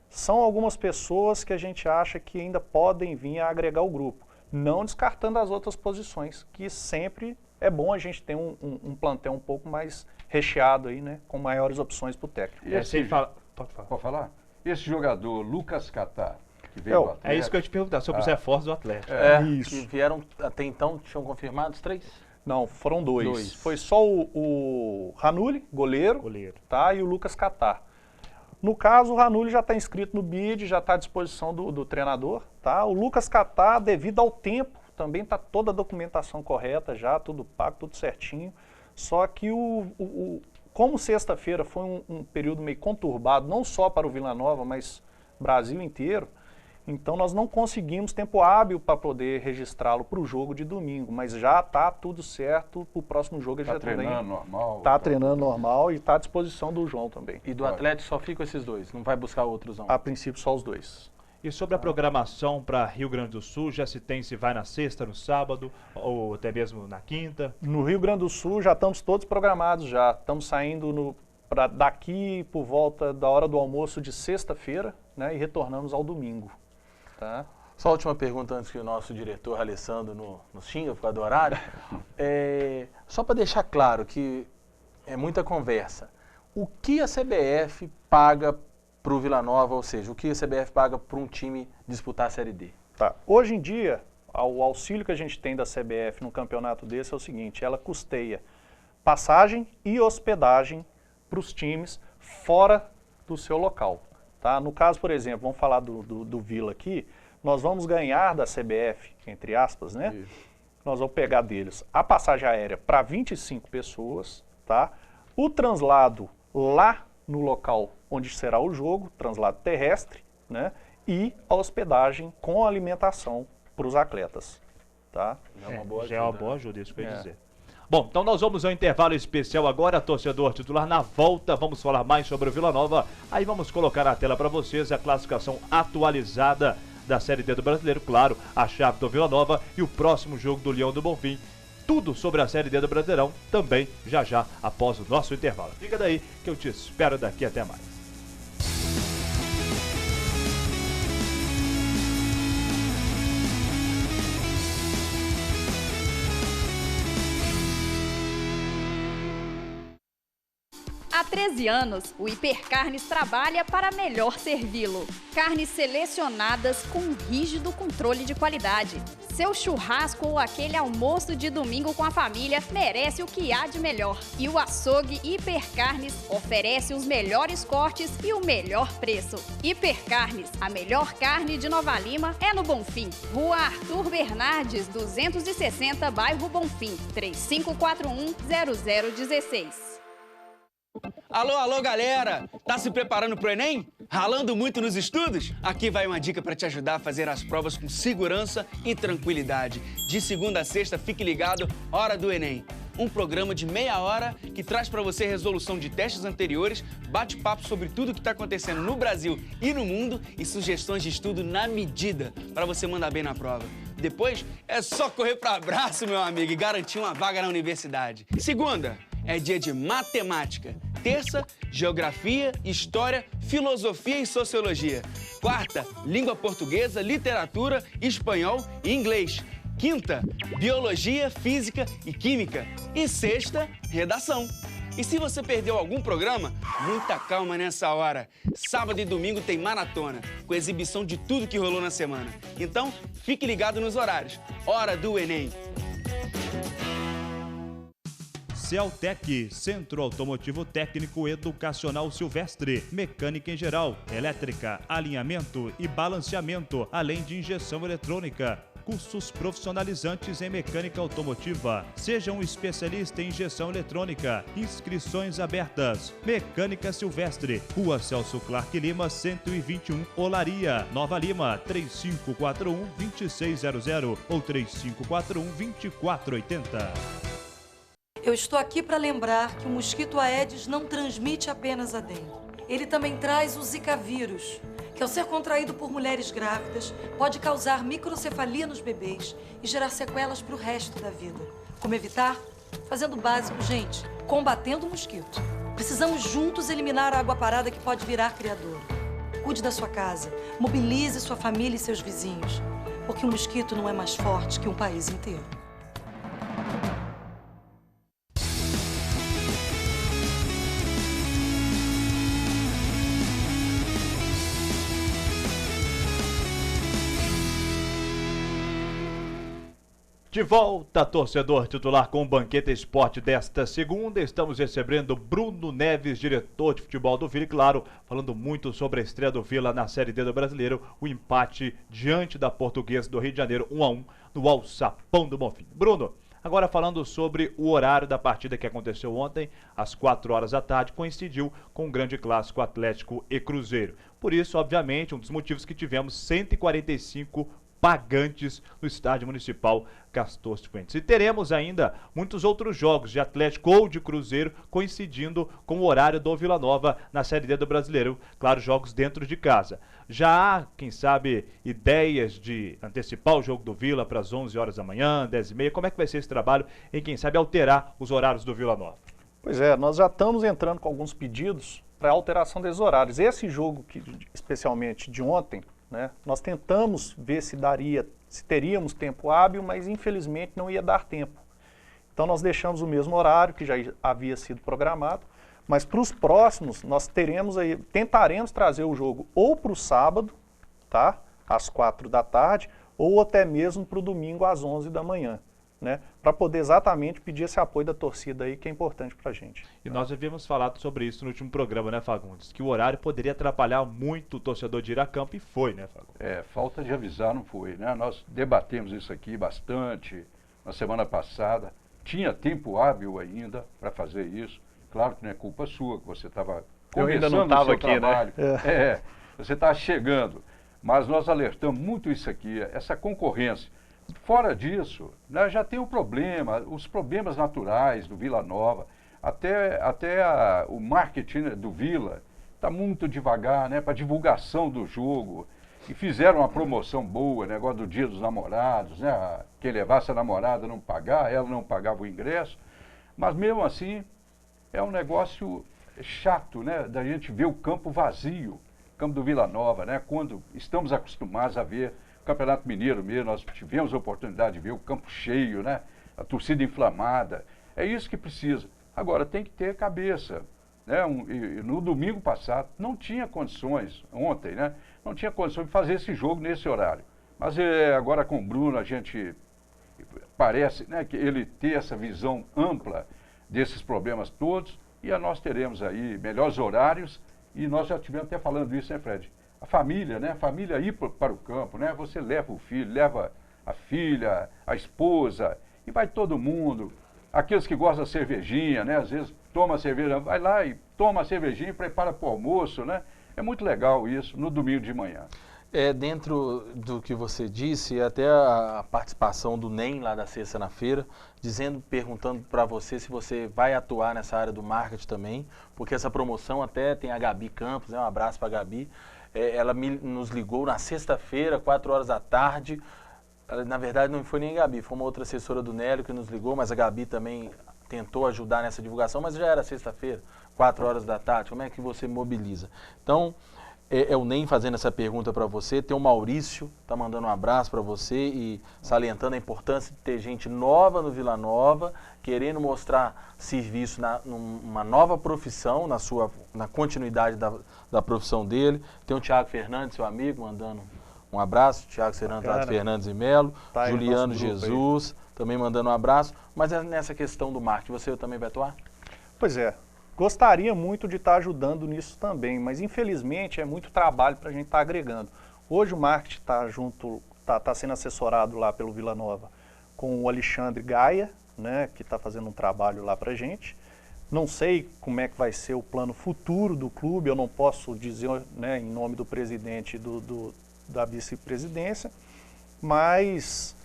são algumas pessoas que a gente acha que ainda podem vir a agregar o grupo, não descartando as outras posições, que sempre é bom a gente ter um plantel um pouco mais recheado aí, né? Com maiores opções para o técnico. Pode falar? Esse jogador, Lucas Catar, que veio do Atlético. É isso que eu ia te perguntar, sobre os reforços do Atlético. Isso. Que vieram até então, tinham confirmados 3? Não, foram dois. Foi só o Ranulli, goleiro, tá? E o Lucas Catar. No caso, o Ranulli já está inscrito no BID, já está à disposição do treinador, tá? O Lucas Catar, devido ao tempo, também está toda a documentação correta já, tudo pago, tudo certinho. Só que como sexta-feira foi um período meio conturbado, não só para o Vila Nova, mas Brasil inteiro, então nós não conseguimos tempo hábil para poder registrá-lo para o jogo de domingo, mas já está tudo certo, para o próximo jogo ele já treinando normal. Está treinando normal e está à disposição do João também. E do Atlético só ficam esses dois, não vai buscar outros não? A princípio só os dois. E sobre a programação para Rio Grande do Sul, já se tem se vai na sexta, no sábado ou até mesmo na quinta? No Rio Grande do Sul já estamos todos programados já, estamos saindo daqui por volta da hora do almoço de sexta-feira, né, e retornamos ao domingo. Tá? Só a última pergunta antes que o nosso diretor Alessandro nos xinga por causa do horário. Só para deixar claro que é muita conversa. O que a CBF paga para o Vila Nova, ou seja, o que a CBF paga para um time disputar a Série D? Tá. Hoje em dia, o auxílio que a gente tem da CBF num campeonato desse é o seguinte, ela custeia passagem e hospedagem para os times fora do seu local. Tá? No caso, por exemplo, vamos falar do Vila aqui, nós vamos ganhar da CBF, entre aspas, né? Isso. Nós vamos pegar deles a passagem aérea para 25 pessoas, tá? O translado lá no local onde será o jogo, translado terrestre, né? E a hospedagem com alimentação para os atletas, tá? Já é uma boa ajuda, isso que eu ia dizer. Bom, então nós vamos ao intervalo especial agora, torcedor titular. Na volta, vamos falar mais sobre o Vila Nova. Aí vamos colocar na tela para vocês a classificação atualizada da Série D do Brasileiro. Claro, a chave do Vila Nova e o próximo jogo do Leão do Bonfim. Tudo sobre a Série D do Brasileirão também já após o nosso intervalo. Fica daí que eu te espero daqui até mais. Há 13 anos, o Hipercarnes trabalha para melhor servi-lo. Carnes selecionadas com um rígido controle de qualidade. Seu churrasco ou aquele almoço de domingo com a família merece o que há de melhor. E o açougue Hipercarnes oferece os melhores cortes e o melhor preço. Hipercarnes, a melhor carne de Nova Lima é no Bonfim. Rua Arthur Bernardes, 260, bairro Bonfim, 3541-0016. Alô, galera! Tá se preparando pro Enem? Ralando muito nos estudos? Aqui vai uma dica para te ajudar a fazer as provas com segurança e tranquilidade. De segunda a sexta, fique ligado, Hora do Enem. Um programa de meia hora que traz para você resolução de testes anteriores, bate-papo sobre tudo que está acontecendo no Brasil e no mundo e sugestões de estudo na medida para você mandar bem na prova. Depois é só correr para abraço, meu amigo, e garantir uma vaga na universidade. Segunda é dia de matemática. Terça, geografia, história, filosofia e sociologia. Quarta, língua portuguesa, literatura, espanhol e inglês. Quinta, biologia, física e química. E sexta, redação. E se você perdeu algum programa, muita calma nessa hora. Sábado e domingo tem maratona, com exibição de tudo que rolou na semana. Então, fique ligado nos horários. Hora do Enem. Celtec, Centro Automotivo Técnico Educacional Silvestre, mecânica em geral, elétrica, alinhamento e balanceamento, além de injeção eletrônica. Cursos profissionalizantes em mecânica automotiva. Seja um especialista em injeção eletrônica. Inscrições abertas. Mecânica Silvestre, Rua Celso Clark Lima, 121, Olaria, Nova Lima, 3541-2600 ou 3541-2480. Eu estou aqui para lembrar que o mosquito Aedes não transmite apenas a dengue. Ele também traz o Zika vírus, que ao ser contraído por mulheres grávidas, pode causar microcefalia nos bebês e gerar sequelas para o resto da vida. Como evitar? Fazendo o básico, gente, combatendo o mosquito. Precisamos juntos eliminar a água parada que pode virar criador. Cuide da sua casa, mobilize sua família e seus vizinhos, porque o mosquito não é mais forte que um país inteiro. De volta, torcedor titular com o Banquete Esporte desta segunda. Estamos recebendo Bruno Neves, diretor de futebol do Vila, e claro, falando muito sobre a estreia do Vila na Série D do Brasileiro, o empate diante da Portuguesa do Rio de Janeiro, 1-1 no Alçapão do Bonfim. Bruno, agora falando sobre o horário da partida que aconteceu ontem, às 4 horas da tarde, coincidiu com o grande clássico Atlético e Cruzeiro. Por isso, obviamente, um dos motivos que tivemos 145 pagantes no estádio municipal Castor Cifuentes. E teremos ainda muitos outros jogos de Atlético ou de Cruzeiro coincidindo com o horário do Vila Nova na Série D do Brasileiro. Claro, jogos dentro de casa. Já há, quem sabe, ideias de antecipar o jogo do Vila para as 11 horas da manhã, 10h30. Como é que vai ser esse trabalho em, quem sabe, alterar os horários do Vila Nova? Pois é, nós já estamos entrando com alguns pedidos para alteração desses horários. Esse jogo, especialmente de ontem, né, nós tentamos ver se teríamos tempo hábil, mas infelizmente não ia dar tempo. Então nós deixamos o mesmo horário que já havia sido programado, mas para os próximos nós tentaremos trazer o jogo ou para o sábado, tá, às 4 da tarde, ou até mesmo para o domingo às 11 da manhã. Né, para poder exatamente pedir esse apoio da torcida aí, que é importante para a gente. E nós havíamos falado sobre isso no último programa, né, Fagundes? Que o horário poderia atrapalhar muito o torcedor de ir a campo, e foi, né, Fagundes? Falta de avisar não foi, né? Nós debatemos isso aqui bastante na semana passada. Tinha tempo hábil ainda para fazer isso. Claro que não é culpa sua, que você estava começando o seu trabalho. Né? Você está chegando. Mas nós alertamos muito isso aqui, essa concorrência. Fora disso, né, já tem os problemas naturais do Vila Nova, até o marketing do Vila está muito devagar, né, para divulgação do jogo. E fizeram uma promoção boa, negócio do Dia dos Namorados, né, quem levasse a namorada não pagar, ela não pagava o ingresso. Mas mesmo assim, é um negócio chato, né, da gente ver o campo vazio, campo do Vila Nova, né, quando estamos acostumados a ver Campeonato Mineiro mesmo, nós tivemos a oportunidade de ver o campo cheio, né? A torcida inflamada. É isso que precisa. Agora, tem que ter cabeça. Né? No domingo passado, não tinha condições, ontem, né? Não tinha condições de fazer esse jogo nesse horário. Mas agora com o Bruno, a gente parece, né, que ele ter essa visão ampla desses problemas todos, e nós teremos aí melhores horários, e nós já estivemos até falando isso, né, Fred? A família, né? A família ir para o campo, né? Você leva o filho, leva a filha, a esposa, e vai todo mundo. Aqueles que gostam da cervejinha, né? Às vezes toma cerveja, vai lá e toma a cervejinha e prepara para o almoço, né? É muito legal isso no domingo de manhã. Dentro do que você disse, até a participação do NEM lá da sexta na feira, perguntando para você se você vai atuar nessa área do marketing também, porque essa promoção até tem a Gabi Campos, né? Um abraço para a Gabi. Ela nos ligou na sexta-feira, 4 horas da tarde. Na verdade, não foi nem a Gabi, foi uma outra assessora do Nélio que nos ligou, mas a Gabi também tentou ajudar nessa divulgação, mas já era sexta-feira, 4 horas da tarde. Como é que você mobiliza? Então, o NEM fazendo essa pergunta para você. Tem o Maurício, tá mandando um abraço para você e salientando a importância de ter gente nova no Vila Nova, querendo mostrar serviço numa nova profissão, na continuidade da profissão dele. Tem o Thiago Fernandes, seu amigo, mandando um abraço. Thiago Fernandes e Melo. Tá, Juliano Jesus, também mandando um abraço. Mas nessa questão do marketing, você também vai atuar? Pois é. Gostaria muito de estar ajudando nisso também, mas infelizmente é muito trabalho para a gente estar agregando. Hoje o marketing está sendo assessorado lá pelo Vila Nova com o Alexandre Gaia, né, que está fazendo um trabalho lá para a gente. Não sei como é que vai ser o plano futuro do clube, eu não posso dizer, né, em nome do presidente e da vice-presidência, mas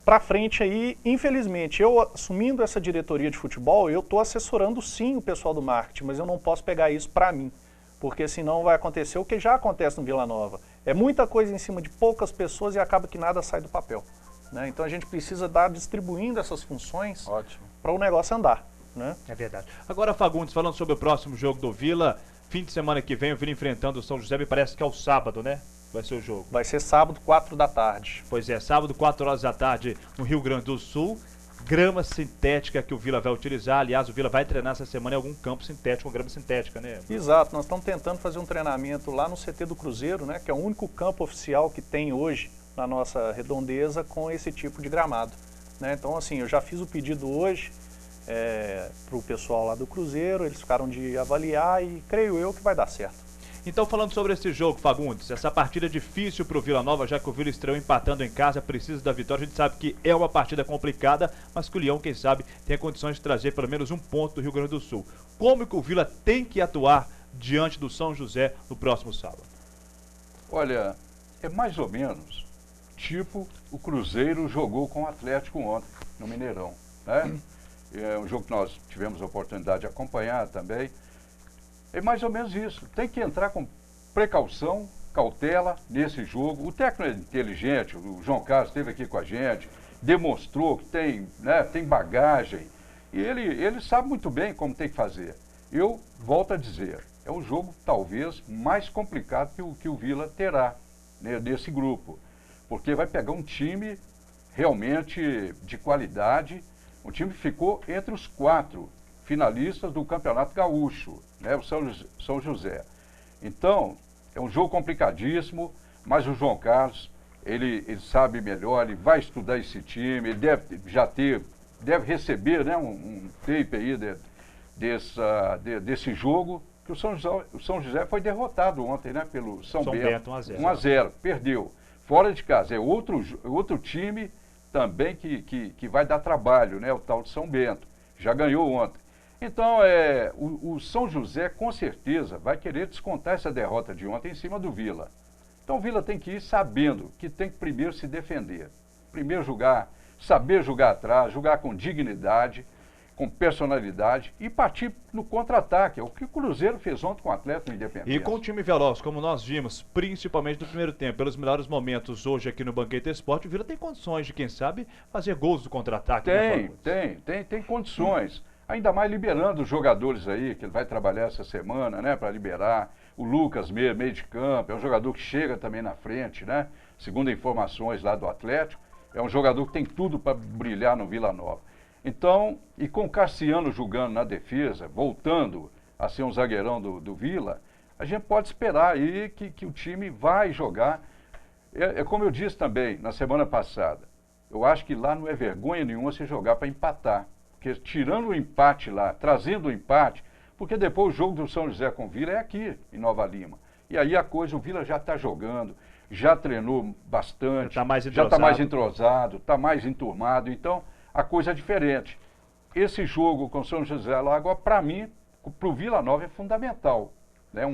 para frente aí, infelizmente, eu assumindo essa diretoria de futebol, eu estou assessorando sim o pessoal do marketing, mas eu não posso pegar isso para mim, porque senão vai acontecer o que já acontece no Vila Nova. É muita coisa em cima de poucas pessoas e acaba que nada sai do papel. Né? Então a gente precisa estar distribuindo essas funções para o negócio andar. Né? É verdade. Agora, Fagundes, falando sobre o próximo jogo do Vila, fim de semana que vem o Vila enfrentando o São José, me parece que é o sábado, né? Vai ser o jogo. Vai ser sábado, 4 da tarde. Pois é, sábado, 4 horas da tarde, no Rio Grande do Sul. Grama sintética que o Vila vai utilizar. Aliás, o Vila vai treinar essa semana em algum campo sintético, com grama sintética, né? Exato, nós estamos tentando fazer um treinamento lá no CT do Cruzeiro, né? Que é o único campo oficial que tem hoje na nossa redondeza com esse tipo de gramado. né? Então, assim, eu já fiz o pedido hoje para o pessoal lá do Cruzeiro, eles ficaram de avaliar e creio eu que vai dar certo. Então, falando sobre esse jogo, Fagundes, essa partida é difícil para o Vila Nova, já que o Vila estreou empatando em casa, precisa da vitória. A gente sabe que é uma partida complicada, mas que o Leão, quem sabe, tem condições de trazer pelo menos um ponto do Rio Grande do Sul. Como que o Vila tem que atuar diante do São José no próximo sábado? Olha, é mais ou menos tipo o Cruzeiro jogou com o Atlético ontem, no Mineirão, né? É um jogo que nós tivemos a oportunidade de acompanhar também. É mais ou menos isso. Tem que entrar com precaução, cautela nesse jogo. O técnico é inteligente, o João Carlos esteve aqui com a gente, demonstrou que tem, né, tem bagagem. E ele sabe muito bem como tem que fazer. Eu volto a dizer, é um jogo talvez mais complicado que o Vila terá, né, desse grupo. Porque vai pegar um time realmente de qualidade, um time que ficou entre os 4 finalistas do Campeonato Gaúcho, né, o São José. Então, é um jogo complicadíssimo, mas o João Carlos, ele sabe melhor, ele vai estudar esse time, ele deve receber, né, um tape aí desse jogo, que o São José foi derrotado ontem, né, pelo São Bento 1-0, perdeu. Fora de casa, é outro time também que vai dar trabalho, né, o tal de São Bento, já ganhou ontem. Então, o São José, com certeza, vai querer descontar essa derrota de ontem em cima do Vila. Então, o Vila tem que ir sabendo que tem que primeiro se defender. Primeiro saber jogar atrás, jogar com dignidade, com personalidade e partir no contra-ataque. É o que o Cruzeiro fez ontem com o Atlético Independente. E com o time veloz, como nós vimos, principalmente no primeiro tempo, pelos melhores momentos hoje aqui no Banquete Esporte, o Vila tem condições de, quem sabe, fazer gols do contra-ataque. Tem condições. Ainda mais liberando os jogadores aí, que ele vai trabalhar essa semana, né, para liberar. O Lucas, meio de campo, é um jogador que chega também na frente, né? Segundo informações lá do Atlético, é um jogador que tem tudo para brilhar no Vila Nova. Então, e com o Cassiano jogando na defesa, voltando a ser um zagueirão do Vila, a gente pode esperar aí que o time vai jogar. É como eu disse também na semana passada, eu acho que lá não é vergonha nenhuma se jogar para empatar. Porque tirando o empate lá, trazendo o empate, porque depois o jogo do São José com o Vila é aqui, em Nova Lima. E aí o Vila já está jogando, já treinou bastante, já está mais entrosado, está mais enturmado, então a coisa é diferente. Esse jogo com o São José lá, agora, para mim, para o Vila Nova é fundamental. Né?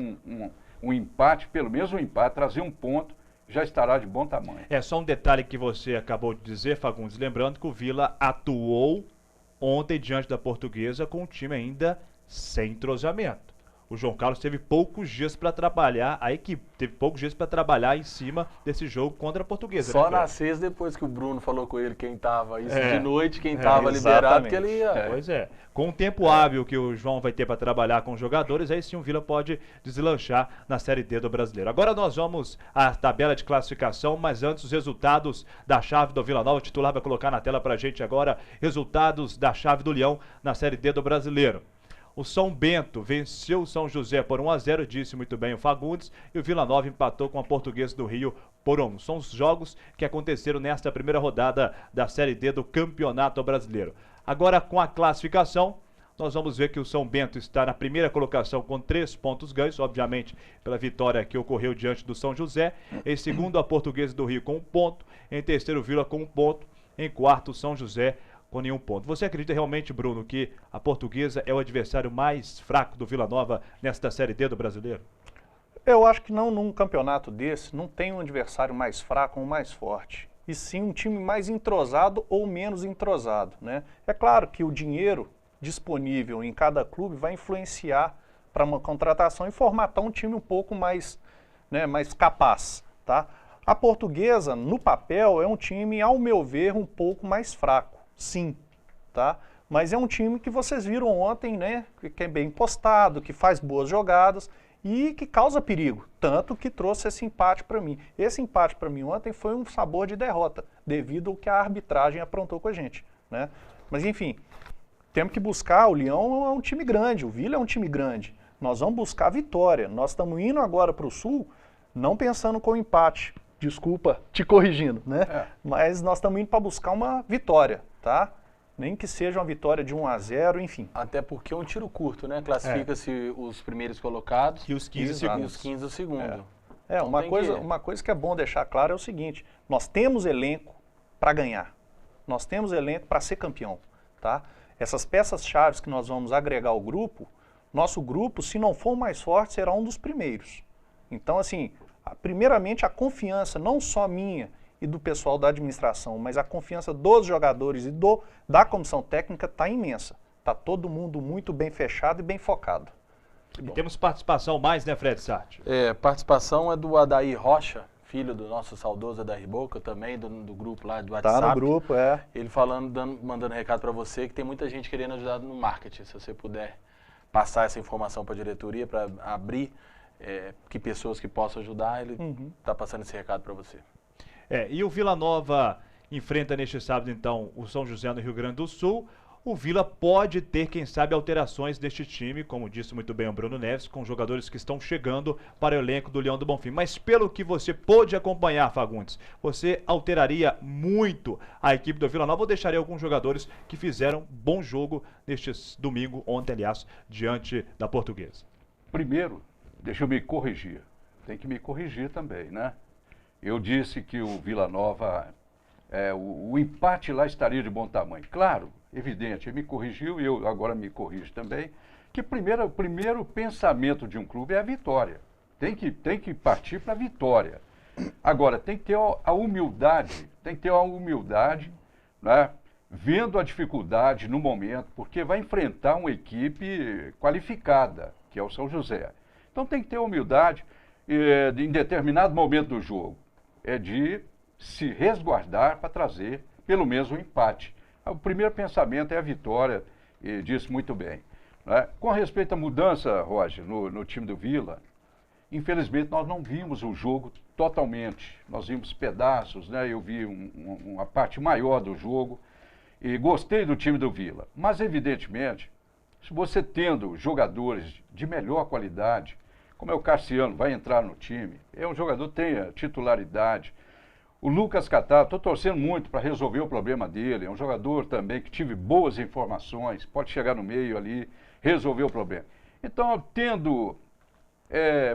Um empate, pelo menos um empate, trazer um ponto, já estará de bom tamanho. É só um detalhe que você acabou de dizer, Fagundes, lembrando que o Vila atuou ontem diante da Portuguesa com o time ainda sem entrosamento. O João Carlos teve poucos dias para trabalhar, a equipe teve poucos dias para trabalhar em cima desse jogo contra a Portuguesa. Só na sexta, depois que o Bruno falou com ele quem estava de noite, quem estava liberado, que ele ia... Pois é. Com o tempo hábil que o João vai ter para trabalhar com os jogadores, aí sim o Vila pode deslanchar na Série D do Brasileiro. Agora nós vamos à tabela de classificação, mas antes os resultados da chave do Vila Nova. O titular vai colocar na tela para a gente agora resultados da chave do Leão na Série D do Brasileiro. O São Bento venceu o São José por 1-0, disse muito bem o Fagundes, e o Vila Nova empatou com a Portuguesa do Rio por 1. São os jogos que aconteceram nesta primeira rodada da Série D do Campeonato Brasileiro. Agora, com a classificação, nós vamos ver que o São Bento está na primeira colocação com 3 pontos ganhos, obviamente pela vitória que ocorreu diante do São José. Em segundo, a Portuguesa do Rio com 1 ponto. Em terceiro, o Vila com 1 ponto. Em quarto, o São José com nenhum ponto. Você acredita realmente, Bruno, que a Portuguesa é o adversário mais fraco do Vila Nova nesta Série D do Brasileiro? Eu acho que não, num campeonato desse, não tem um adversário mais fraco ou mais forte. E sim um time mais entrosado ou menos entrosado, né? É claro que o dinheiro disponível em cada clube vai influenciar para uma contratação e formatar um time um pouco mais, né, mais capaz, tá? A Portuguesa, no papel, é um time, ao meu ver, um pouco mais fraco. Sim, tá? Mas é um time que vocês viram ontem, né? Que é bem postado, que faz boas jogadas e que causa perigo. Tanto que trouxe esse empate para mim. Esse empate para mim ontem foi um sabor de derrota, devido ao que a arbitragem aprontou com a gente, né? Mas enfim, temos que buscar. O Leão é um time grande, o Vila é um time grande. Nós vamos buscar a vitória. Nós estamos indo agora para o Sul, não pensando com o empate. Desculpa te corrigindo, né? Mas nós estamos indo para buscar uma vitória. tá? Nem que seja uma vitória de 1-0, enfim. Até porque é um tiro curto, né? Classifica-se os primeiros colocados e os 15 e segundos. os 15 segundos. Então, uma coisa que é bom deixar claro é o seguinte, nós temos elenco para ganhar. Nós temos elenco para ser campeão, tá? Essas peças-chave que nós vamos agregar ao grupo, nosso grupo, se não for o mais forte, será um dos primeiros. Então, assim, primeiramente a confiança, não só minha e do pessoal da administração, mas a confiança dos jogadores e da comissão técnica está imensa. Está todo mundo muito bem fechado e bem focado. E temos participação mais, né, Fred Sarti? Participação é do Adair Rocha, filho do nosso saudoso Adair Boca, também do grupo lá do WhatsApp. Tá no grupo, Ele mandando recado para você que tem muita gente querendo ajudar no marketing. Se você puder passar essa informação para a diretoria, para abrir que pessoas que possam ajudar, ele está passando esse recado para você. E o Vila Nova enfrenta neste sábado, então, o São José no Rio Grande do Sul. O Vila pode ter, quem sabe, alterações deste time, como disse muito bem o Bruno Neves, com jogadores que estão chegando para o elenco do Leão do Bonfim. Mas pelo que você pôde acompanhar, Fagundes, você alteraria muito a equipe do Vila Nova ou deixaria alguns jogadores que fizeram bom jogo neste domingo, ontem, aliás, diante da Portuguesa? Primeiro, deixa eu me corrigir. Tem que me corrigir também, né? Eu disse que o Vila Nova, o empate lá estaria de bom tamanho. Claro, evidente, ele me corrigiu e eu agora me corrijo também, que o primeiro pensamento de um clube é a vitória. Tem que partir para a vitória. Agora, tem que ter a humildade, né? Vendo a dificuldade no momento, porque vai enfrentar uma equipe qualificada, que é o São José. Então tem que ter humildade em determinado momento do jogo. De se resguardar para trazer pelo menos um empate. O primeiro pensamento é a vitória, e disse muito bem. Né? Com respeito à mudança, Roger, no time do Vila, infelizmente nós não vimos o jogo totalmente. Nós vimos pedaços, né? Eu vi uma parte maior do jogo e gostei do time do Vila. Mas, evidentemente, se você tendo jogadores de melhor qualidade, como é o Cassiano, vai entrar no time, é um jogador que tem a titularidade. O Lucas Catar, estou torcendo muito para resolver o problema dele, é um jogador também que tive boas informações, pode chegar no meio ali, resolver o problema. Então,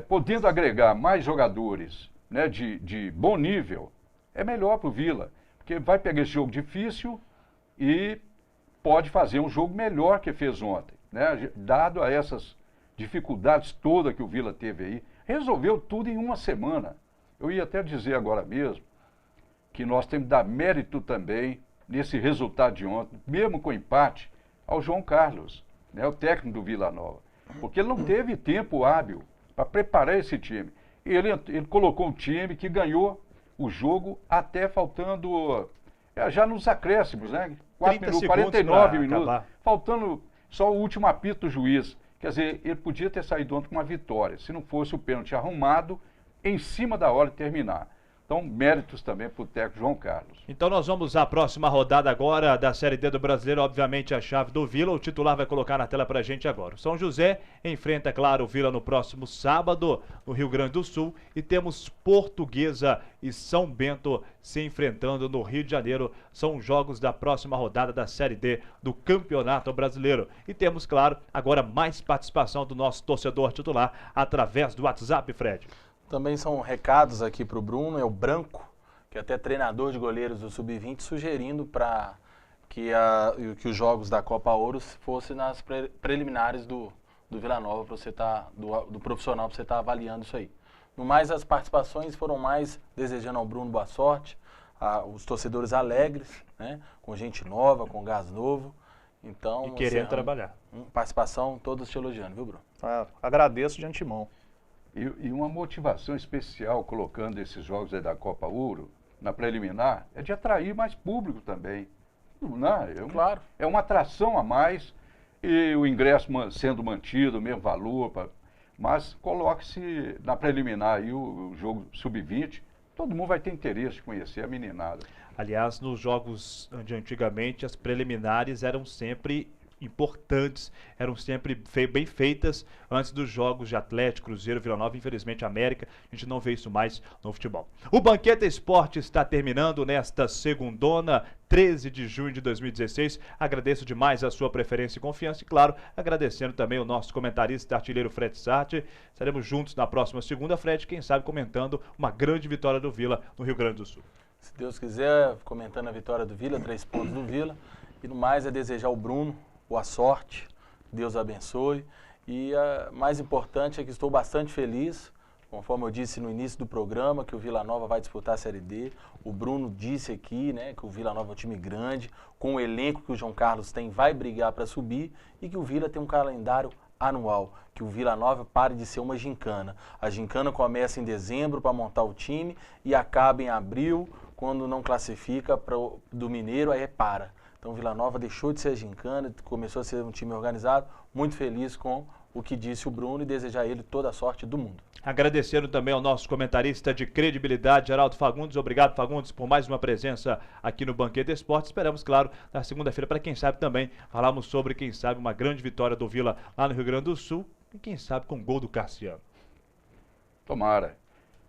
podendo agregar mais jogadores, né, de bom nível, é melhor para o Vila, porque vai pegar esse jogo difícil e pode fazer um jogo melhor que fez ontem, né, dado a essas dificuldades todas que o Vila teve aí, resolveu tudo em uma semana. Eu ia até dizer agora mesmo que nós temos que dar mérito também nesse resultado de ontem, mesmo com empate, ao João Carlos, né, o técnico do Vila Nova, porque ele não teve tempo hábil para preparar esse time. Ele colocou um time que ganhou o jogo até faltando, já nos acréscimos, né, 49 minutos, faltando só o último apito do juiz. Quer dizer, ele podia ter saído ontem com uma vitória, se não fosse o pênalti arrumado em cima da hora de terminar. Então, méritos também para o técnico João Carlos. Então nós vamos à próxima rodada agora da Série D do Brasileiro, obviamente a chave do Vila, o titular vai colocar na tela para a gente agora. O São José enfrenta, claro, o Vila no próximo sábado, no Rio Grande do Sul, e temos Portuguesa e São Bento se enfrentando no Rio de Janeiro. São jogos da próxima rodada da Série D do Campeonato Brasileiro. E temos, claro, agora mais participação do nosso torcedor titular através do WhatsApp, Fred. Também são recados aqui para o Bruno, é o Branco, que é até treinador de goleiros do Sub-20, sugerindo para que os jogos da Copa Ouro fossem nas preliminares do Vila Nova, para você do profissional, para você estar avaliando isso aí. No mais, as participações foram mais desejando ao Bruno boa sorte, os torcedores alegres, né, com gente nova, com gás novo. Então, e querendo trabalhar. Participação, todos te elogiando, viu, Bruno? Agradeço de antemão. E uma motivação especial colocando esses jogos aí da Copa Ouro na preliminar é de atrair mais público também. Claro. É uma atração a mais e o ingresso sendo mantido, o mesmo valor, mas coloque-se na preliminar aí o jogo sub-20, todo mundo vai ter interesse de conhecer a meninada. Aliás, nos jogos de antigamente, as preliminares eram sempre importantes eram sempre bem feitas antes dos jogos de Atlético, Cruzeiro, Vila Nova, infelizmente América, a gente não vê isso mais no futebol. O Banqueta Esporte está terminando nesta segundona, 13 de junho de 2016. Agradeço demais a sua preferência e confiança e, claro, agradecendo também o nosso comentarista artilheiro Fred Sarti. Estaremos juntos na próxima segunda, Fred, quem sabe comentando uma grande vitória do Vila no Rio Grande do Sul. Se Deus quiser, comentando a vitória do Vila, 3 pontos do Vila. E no mais é desejar ao Bruno boa sorte, Deus abençoe. E mais importante é que estou bastante feliz, conforme eu disse no início do programa, que o Vila Nova vai disputar a Série D. O Bruno disse aqui, né, que o Vila Nova é um time grande, com o elenco que o João Carlos tem, vai brigar para subir e que o Vila tem um calendário anual, que o Vila Nova pare de ser uma gincana. A gincana começa em dezembro para montar o time e acaba em abril, quando não classifica do Mineiro, aí para. Então, Vila Nova deixou de ser gincana, começou a ser um time organizado. Muito feliz com o que disse o Bruno e desejar a ele toda a sorte do mundo. Agradecendo também ao nosso comentarista de credibilidade, Geraldo Fagundes. Obrigado, Fagundes, por mais uma presença aqui no Banqueta Esporte. Esperamos, claro, na segunda-feira, para quem sabe também, falarmos sobre, quem sabe, uma grande vitória do Vila lá no Rio Grande do Sul. E quem sabe com o gol do Cassiano. Tomara.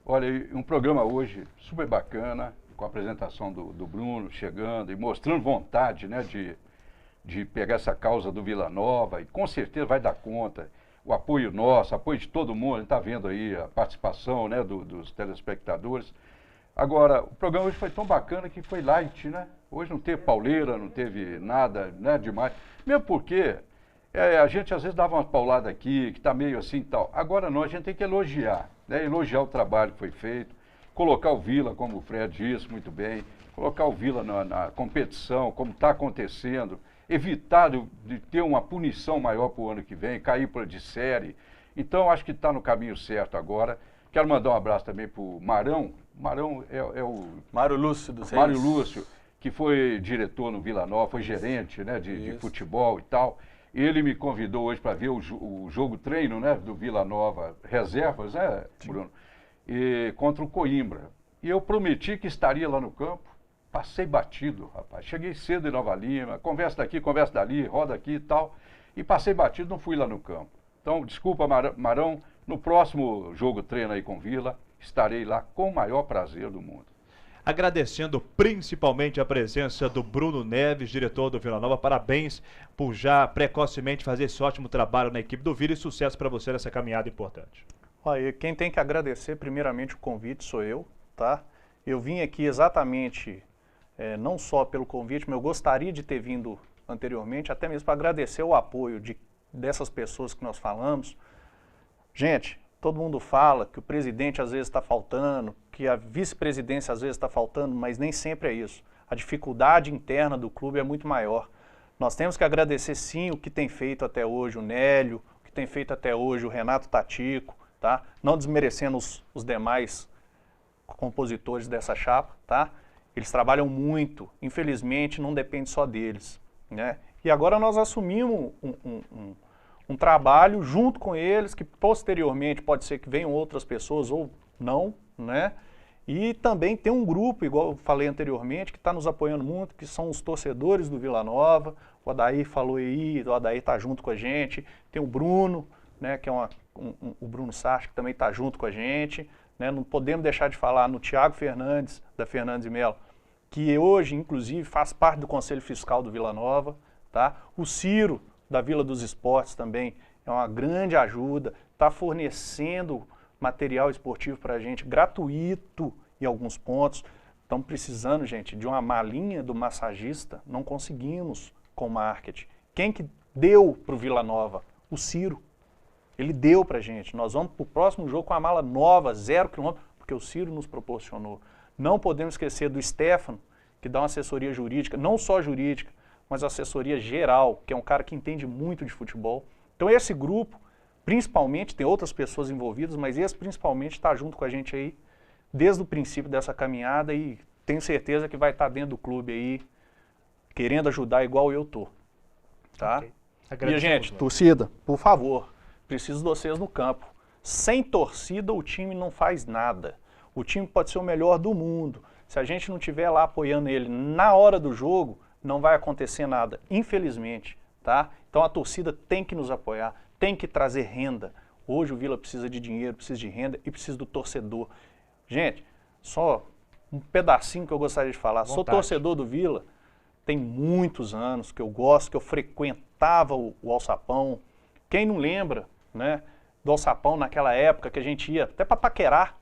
Olha, um programa hoje super bacana, com a apresentação do Bruno chegando e mostrando vontade, né, de pegar essa causa do Vila Nova, e com certeza vai dar conta. O apoio nosso, apoio de todo mundo, a gente está vendo aí a participação, né, dos telespectadores. Agora, o programa hoje foi tão bacana que foi light, né? Hoje não teve pauleira, não teve nada, né, demais. Mesmo porque a gente às vezes dava uma paulada aqui, que está meio assim e tal. Agora não, a gente tem que elogiar, né, elogiar o trabalho que foi feito. Colocar o Vila, como o Fred disse muito bem, colocar o Vila na competição, como está acontecendo, evitar de ter uma punição maior para o ano que vem, cair de série. Então, acho que está no caminho certo agora. Quero mandar um abraço também para o Marão. Marão é o... Mário Lúcio dos Reis. Mário Lúcio, que foi diretor no Vila Nova, foi gerente, né, de futebol e tal. Ele me convidou hoje para ver o jogo treino, né, do Vila Nova, reservas, né, Bruno? Contra o Coimbra. E eu prometi que estaria lá no campo. Passei batido, rapaz. Cheguei cedo em Nova Lima, conversa daqui, conversa dali, roda aqui e tal. E passei batido, não fui lá no campo. Então, desculpa, Marão, no próximo jogo treino aí com o Vila, estarei lá com o maior prazer do mundo. Agradecendo principalmente a presença do Bruno Neves, diretor do Vila Nova. Parabéns por já precocemente fazer esse ótimo trabalho na equipe do Vila e sucesso para você nessa caminhada importante. Olha, quem tem que agradecer primeiramente o convite sou eu, tá? Eu vim aqui exatamente, não só pelo convite, mas eu gostaria de ter vindo anteriormente, até mesmo para agradecer o apoio dessas pessoas que nós falamos. Gente, todo mundo fala que o presidente às vezes está faltando, que a vice-presidência às vezes está faltando, mas nem sempre é isso. A dificuldade interna do clube é muito maior. Nós temos que agradecer sim o que tem feito até hoje o Nélio, o que tem feito até hoje o Renato Tatico, tá? Não desmerecendo os demais compositores dessa chapa, tá? Eles trabalham muito, infelizmente não depende só deles, né? E agora nós assumimos um trabalho junto com eles, que posteriormente pode ser que venham outras pessoas ou não, né? E também tem um grupo, igual eu falei anteriormente, que está nos apoiando muito, que são os torcedores do Vila Nova. O Adair falou aí, o Adair está junto com a gente. Tem o Bruno, né, que é o Bruno Sarchi, que também está junto com a gente. Né? Não podemos deixar de falar no Thiago Fernandes, da Fernandes e Melo, que hoje, inclusive, faz parte do Conselho Fiscal do Vila Nova. Tá? O Ciro, da Vila dos Esportes, também é uma grande ajuda, está fornecendo material esportivo para a gente, gratuito em alguns pontos. Estamos precisando, gente, de uma malinha do massagista, não conseguimos com marketing. Quem que deu para o Vila Nova? O Ciro. Ele deu para a gente. Nós vamos para o próximo jogo com a mala nova, 0 km, porque o Ciro nos proporcionou. Não podemos esquecer do Stefano, que dá uma assessoria jurídica, não só jurídica, mas assessoria geral, que é um cara que entende muito de futebol. Então esse grupo, principalmente, tem outras pessoas envolvidas, mas esse principalmente está junto com a gente aí desde o princípio dessa caminhada e tenho certeza que vai estar dentro do clube aí, querendo ajudar igual eu tô. Tá? Okay. E, gente, torcida, por favor, preciso de vocês no campo. Sem torcida, o time não faz nada. O time pode ser o melhor do mundo. Se a gente não estiver lá apoiando ele na hora do jogo, não vai acontecer nada. Infelizmente, tá? Então a torcida tem que nos apoiar, tem que trazer renda. Hoje o Vila precisa de dinheiro, precisa de renda e precisa do torcedor. Gente, só um pedacinho que eu gostaria de falar. Sou torcedor do Vila, tem muitos anos que eu gosto, que eu frequentava o Alçapão. Quem não lembra, né, do Alçapão naquela época que a gente ia até para paquerar,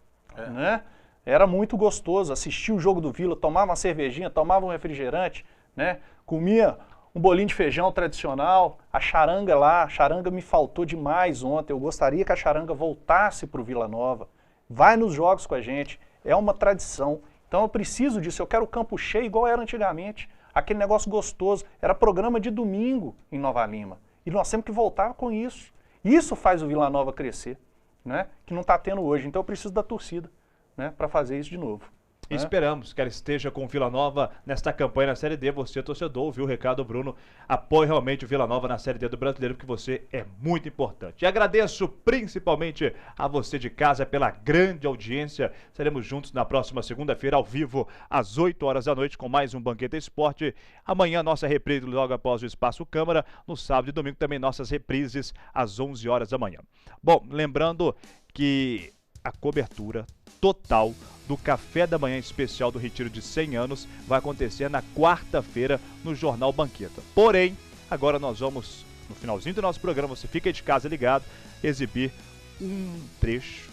né? Era muito gostoso assistir o jogo do Vila, tomava uma cervejinha, tomava um refrigerante, né? Comia um bolinho de feijão tradicional, a charanga lá, a charanga me faltou demais ontem, eu gostaria que a charanga voltasse para o Vila Nova. Vai nos jogos com a gente, é uma tradição. Então eu preciso disso, eu quero o campo cheio igual era antigamente, aquele negócio gostoso, era programa de domingo em Nova Lima. E nós temos que voltar com isso. Isso faz o Vila Nova crescer, né? Que não está tendo hoje, então eu preciso da torcida, né, para fazer isso de novo. E esperamos que ela esteja com o Vila Nova nesta campanha na Série D. Você, torcedor, ouviu o recado, Bruno. Apoie realmente o Vila Nova na Série D do Brasileiro, porque você é muito importante. E agradeço principalmente a você de casa pela grande audiência. Seremos juntos na próxima segunda-feira, ao vivo, às 8 horas da noite, com mais um Banqueta Esporte. Amanhã, nossa reprise logo após o Espaço Câmara. No sábado e domingo, também nossas reprises às 11 horas da manhã. Bom, lembrando que a cobertura total do Café da Manhã Especial do Retiro de 100 anos vai acontecer na quarta-feira no Jornal Banqueta. Porém, agora nós vamos, no finalzinho do nosso programa, você fica de casa ligado, exibir um trecho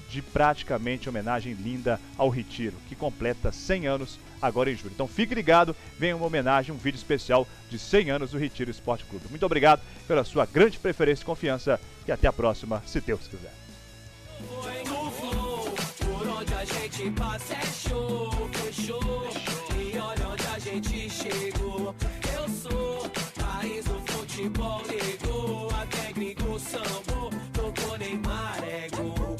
de praticamente homenagem linda ao Retiro, que completa 100 anos agora em julho. Então fique ligado, vem uma homenagem, um vídeo especial de 100 anos do Retiro Esporte Clube. Muito obrigado pela sua grande preferência e confiança e até a próxima, se Deus quiser. Onde a gente passa é show, fechou. E olha onde a gente chegou. Eu sou país do futebol, ligou. Até gringo sambou, tocou Neymar, é gol.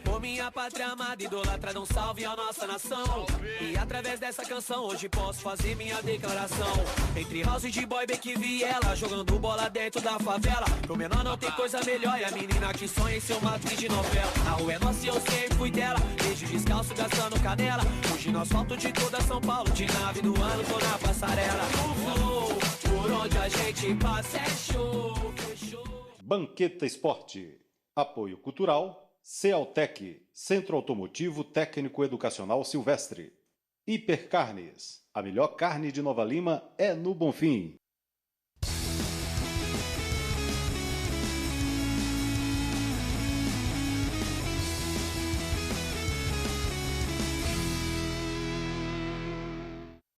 Por minha pátria amada, idolatrada, um salve à nossa nação. E através dessa canção hoje posso fazer minha declaração. Entre house de boy, Beck e Viela, jogando bola dentro da favela. Pro menor não tem coisa melhor, e a menina que sonha em ser uma atriz de novela. A rua é nossa e eu sempre fui dela, desde descalço gastando canela. Hoje no asfalto de toda São Paulo, de nave do ano tô na passarela. No flow, por onde a gente passa é show, fechou. Banqueta Esporte. Apoio Cultural. Cealtec, Centro Automotivo Técnico Educacional Silvestre. Hipercarnes, a melhor carne de Nova Lima é no Bonfim.